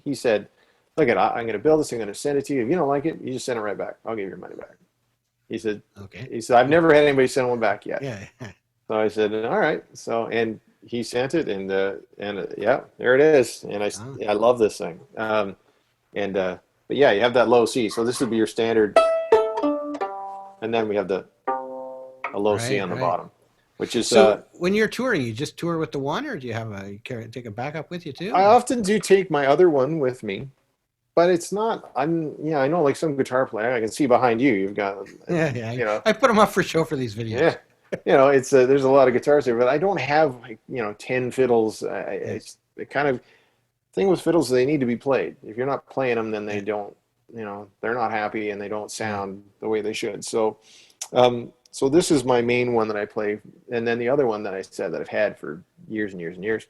he said, look, I'm going to build this. I'm going to send it to you. If you don't like it, you just send it right back. I'll give you your money back. Okay. he said, I've never had anybody send one back yet. Yeah. So I said, all right. So, and he sent it, and yeah, there it is. And I love this thing. But yeah, you have that low C. So this would be your standard, and then we have a low C on the bottom, which is. So when you're touring, you just tour with the one, or do you have take a backup with you too? I often do take my other one with me, but it's not. I know, like some guitar player, I can see behind you. You've got. Yeah. You know, I put them up for show for these videos. Yeah. It's there's a lot of guitars there, but I don't have 10 fiddles. It's the kind of thing with fiddles, they need to be played. If you're not playing them, then they don't, they're not happy and they don't sound the way they should. So, so this is my main one that I play, and then the other one that I said that I've had for years and years and years,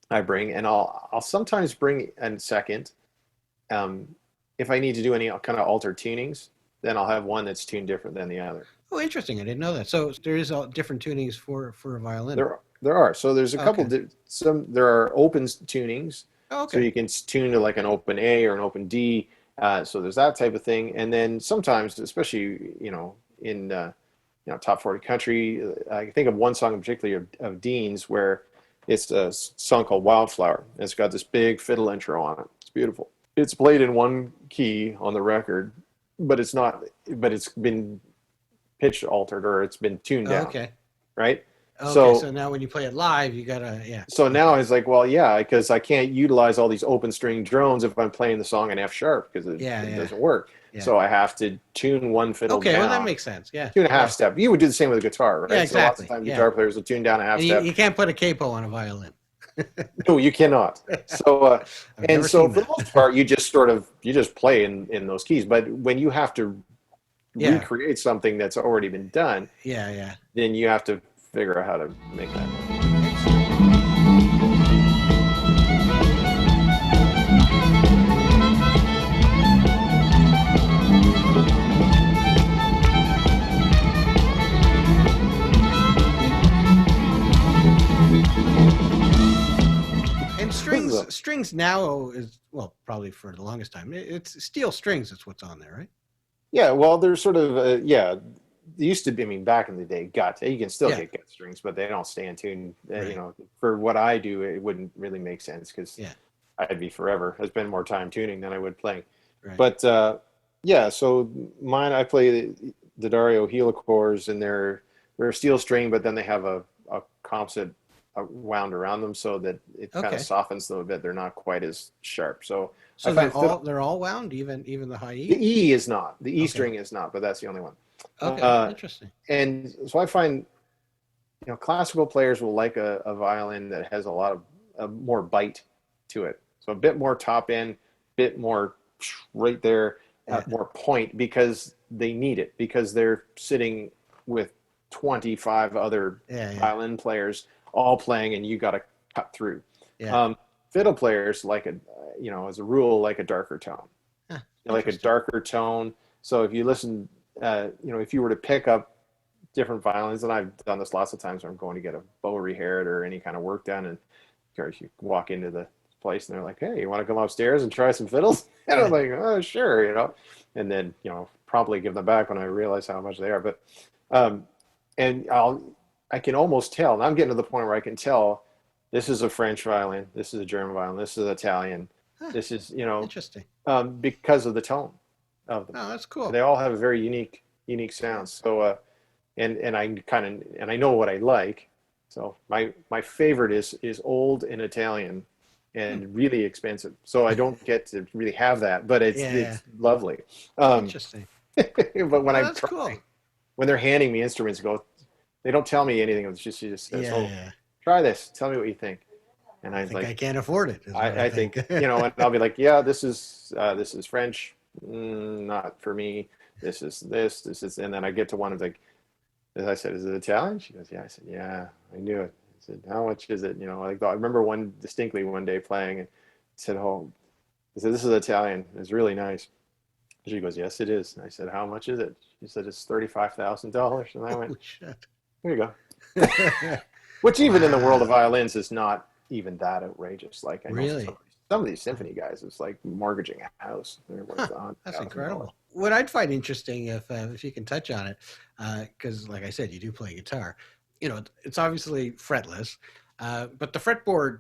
I bring, and I'll sometimes bring a second. If I need to do any kind of altered tunings, then I'll have one that's tuned different than the other. Oh, interesting. I didn't know that. So there is different tunings for a violin. There are. So there's a couple. There are open tunings. Oh, okay. So you can tune to like an open A or an open D. So there's that type of thing. And then sometimes, especially in top 40 country, I think of one song in particular of Dean's where it's a song called Wildflower. And it's got this big fiddle intro on it. It's beautiful. It's played in one key on the record, but it's not. But it's been pitch altered, or it's been tuned down. Okay. Right. Okay, so now when you play it live, you gotta So now it's like, well, yeah, because I can't utilize all these open string drones if I'm playing the song in F sharp because it doesn't work. Yeah. So I have to tune one fiddle down. Okay, well that makes sense. Yeah. Tune a half step. You would do the same with a guitar, right? Yeah, exactly. So lots of times guitar players will tune down a half step. You can't put a capo on a violin. No, you cannot. So for the most part, you just play in those keys. But when you have to recreate something that's already been done, then you have to figure out how to make that work. And strings now is, well, probably for the longest time, it's steel strings. That's what's on there, right? Yeah, well, they're sort of they used to be, back in the day, you can still get gut strings, but they don't stay in tune. Right. For what I do, it wouldn't really make sense because I'd be forever. I spend more time tuning than I would playing. Right. But so mine, I play the Dario Helicores, and they're a steel string, but then they have a composite wound around them so that it kind of softens them a bit. They're not quite as sharp. So they're all wound, even the high E? The E is not. The E string is not, but that's the only one. Okay, interesting. And so I find, classical players will like a violin that has a lot of more bite to it. So a bit more top end, bit more right there, more point, because they need it, because they're sitting with 25 other violin players all playing, and you got to cut through. Yeah. Fiddle players like as a rule, like a darker tone. Like a darker tone. So if you listen, if you were to pick up different violins, and I've done this lots of times when I'm going to get a bow rehaired or any kind of work done, and of course you walk into the place and they're like, "Hey, you want to come upstairs and try some fiddles?" And I'm like, "Oh, sure," and then promptly give them back when I realize how much they are. But and I can almost tell, and I'm getting to the point where I can tell this is a French violin, this is a German violin, this is Italian, this is interesting because of the tone of them. Oh, that's cool. They all have a very unique sounds. So and I know what I like. So my favorite is old and Italian and really expensive. So I don't get to really have that, but it's lovely. Interesting. But when that's cool. When they're handing me instruments, they don't tell me anything. It's just, she just says, try this. Tell me what you think. And I think I can't afford it. I think, and I'll be like, yeah, this is French. Not for me. This is, and then I get to one of as I said, is it Italian? She goes, yeah. I said, yeah, I knew it. I said, how much is it? I remember one day playing, and I said, this is Italian. It's really nice. She goes, yes, it is. And I said, how much is it? She said, it's $35,000. And I went, shit. Here you go. Which even in the world of violins is not even that outrageous. Like I know some of these symphony guys, it's like mortgaging a house. They're worth That's incredible. what I'd find interesting, if you can touch on it, because like I said, you do play guitar. It's obviously fretless, but the fretboard,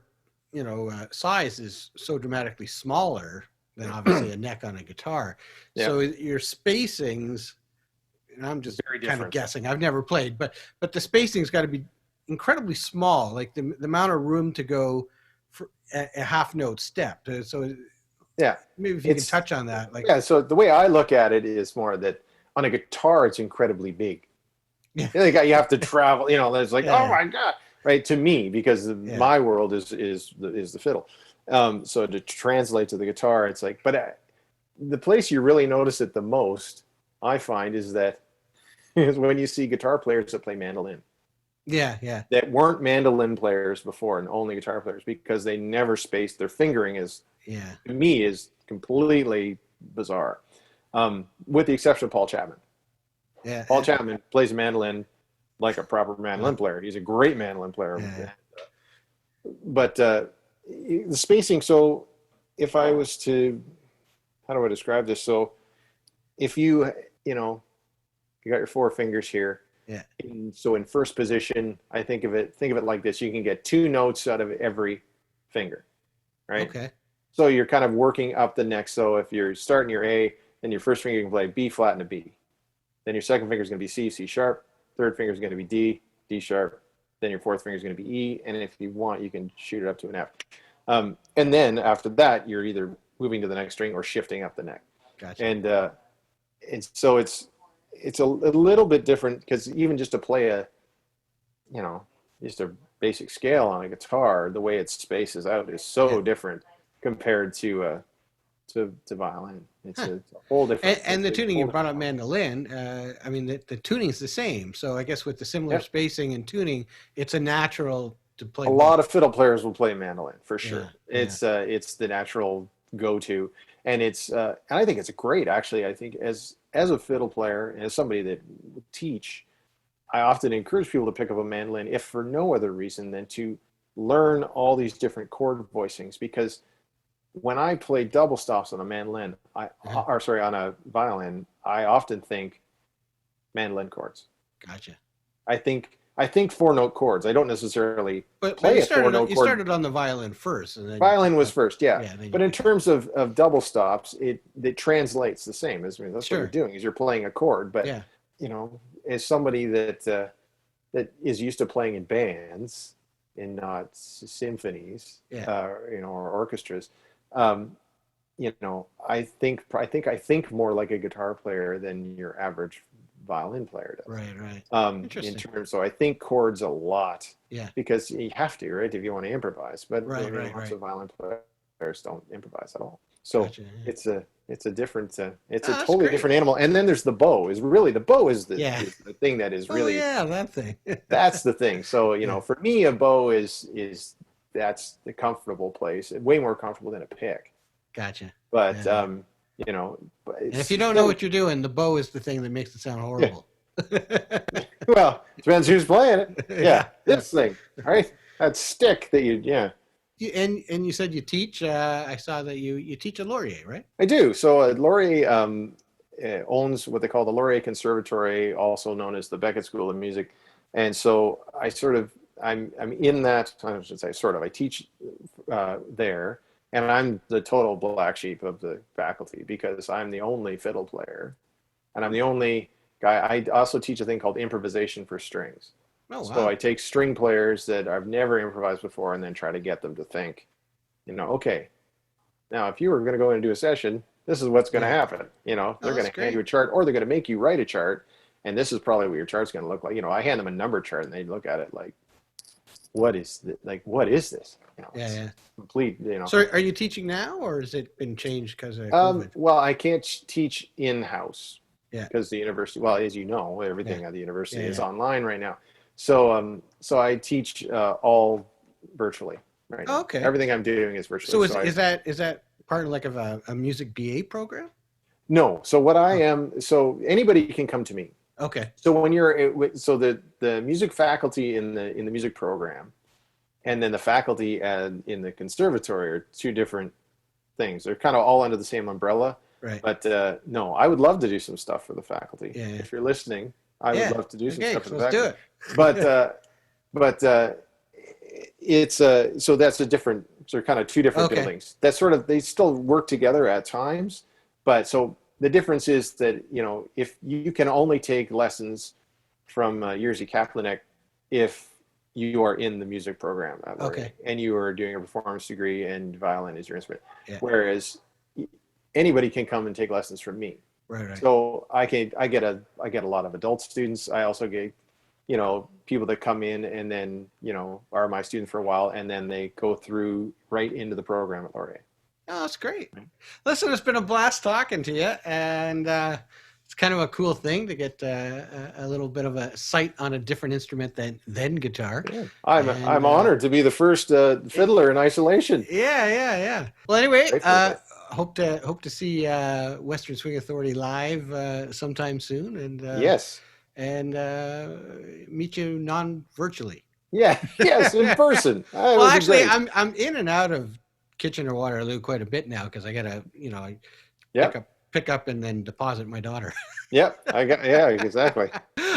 size is so dramatically smaller than obviously a neck on a guitar. Yeah. So your spacings, and I'm just Very kind of different. guessing. I've never played, but the spacing's got to be incredibly small, like the amount of room to go for a half note step. So Yeah. maybe if you can touch on that, like Yeah. So the way I look at it is more that on a guitar, it's incredibly big. Yeah. You have to travel. There's like, Yeah. oh my god, right? To me, because my world is the fiddle. So to translate to the guitar, it's like, but the place you really notice it the most, I find, is when you see guitar players that play mandolin. Yeah. That weren't mandolin players before and only guitar players, because they never spaced. Their fingering to me is completely bizarre, with the exception of Paul Chapman. Yeah. Paul Chapman plays a mandolin like a proper mandolin player. He's a great mandolin player. Yeah. But the spacing, so if I was to, how do I describe this? So if you got your four fingers here. Yeah. So in first position, I think of it like this. You can get two notes out of every finger, right? Okay. So you're kind of working up the neck. So if you're starting your A, then your first finger can play B flat and a B. Then your second finger is going to be C, C sharp. Third finger is going to be D, D sharp. Then your fourth finger is going to be E. And if you want, you can shoot it up to an F. And then after that, you're either moving to the next string or shifting up the neck. Gotcha. And so it's a little bit different, because even just to play just a basic scale on a guitar, the way it spaces out is so different compared to violin. It's a whole different. And the tuning, you brought up mandolin. I mean, the tuning's the same. So I guess with the similar spacing and tuning, it's a natural to play. A lot of fiddle players will play mandolin for sure. Yeah. It's the natural go-to, and and I think it's great, actually. I think as a fiddle player and as somebody that would teach, I often encourage people to pick up a mandolin, if for no other reason than to learn all these different chord voicings. Because when I play double stops on a mandolin, on a violin, I often think mandolin chords. Gotcha. I think four-note chords. I don't necessarily play you a four-note chord. You started on the violin first. And then violin was first, yeah. But in picked terms of double stops, it translates the same. That's what you're doing, is you're playing a chord. But as somebody that is used to playing in bands and not symphonies, or orchestras, I think more like a guitar player than your average violin player does. Right. Interesting. So I think chords a lot. Yeah. Because you have to, right, if you want to improvise. But lots of violin players don't improvise at all. So it's a different, it's a totally different animal. And then there's the bow. The bow is the thing that is really. Oh yeah, that thing. That's the thing. So for me, a bow is that's the comfortable place. Way more comfortable than a pick. Gotcha. But and if you don't know what you're doing, the bow is the thing that makes it sound horrible. Yeah. Well, depends who's playing it. Yeah, this thing, right? That stick that And you said you teach. I saw that you teach at Lauier, right? I do. So Lauier owns what they call the Lauier Conservatory, also known as the Beckett School of Music. And so I'm in that. I should say sort of. I teach there. And I'm the total black sheep of the faculty, because I'm the only fiddle player, and I'm the only guy. I also teach a thing called improvisation for strings. Oh, wow. So I take string players that I've never improvised before, and then try to get them to think, okay, now if you were going to go in and do a session, this is what's going to happen. They're going to hand you a chart, or they're going to make you write a chart, and this is probably what your chart's going to look like. I hand them a number chart, and they look at it like, what is this? Complete. So are you teaching now, or has it been changed because of COVID? Well, I can't teach in-house. Yeah. Because the university, well, as you know, everything at the university is online right now. So I teach all virtually right now. Okay. Everything I'm doing is virtually. So is that part of like a music BA program? No. So what I am, so anybody can come to me. Okay. So when the music faculty in the music program, and then the faculty in the conservatory are two different things. They're kind of all under the same umbrella, Right. But no, I would love to do some stuff for the faculty. Yeah. If you're listening, I would love to do some stuff for the let's faculty. do it. But it's so that's a different, so kind of two different buildings. That's sort of, they still work together at times, but so the difference is that, you know, if you can only take lessons from Jerzy Kaplinek if you are in the music program at Lauier, and you are doing a performance degree and violin is your instrument. Yeah. Whereas anybody can come and take lessons from me. Right. So I get a lot of adult students. I also get, you know, people that come in and then, you know, are my students for a while, and then they go through right into the program at Lauier. Oh, that's great. Listen, it's been a blast talking to you, and it's kind of a cool thing to get a little bit of a sight on a different instrument than guitar. Yeah. I'm honored to be the first fiddler in isolation. Yeah. Well, anyway, hope to see Western Swing Authority live sometime soon, and yes, and meet you non-virtually. Yeah, yes, in person. Well, actually, I'm in and out of Kitchener Waterloo quite a bit now because I gotta, you know, pick up and then deposit my daughter. Exactly.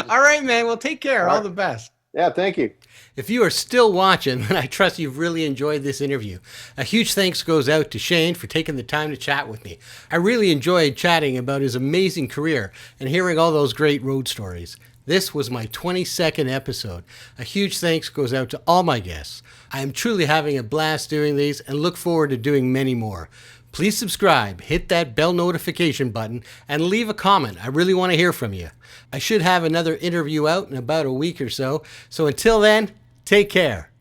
All right, man. Well, take care. All the best. Yeah, thank you. If you are still watching, then I trust you've really enjoyed this interview. A huge thanks goes out to Shane for taking the time to chat with me. I really enjoyed chatting about his amazing career and hearing all those great road stories. This was my 22nd episode. A huge thanks goes out to all my guests. I am truly having a blast doing these and look forward to doing many more. Please subscribe, hit that bell notification button, and leave a comment. I really want to hear from you. I should have another interview out in about a week or so. So until then, take care.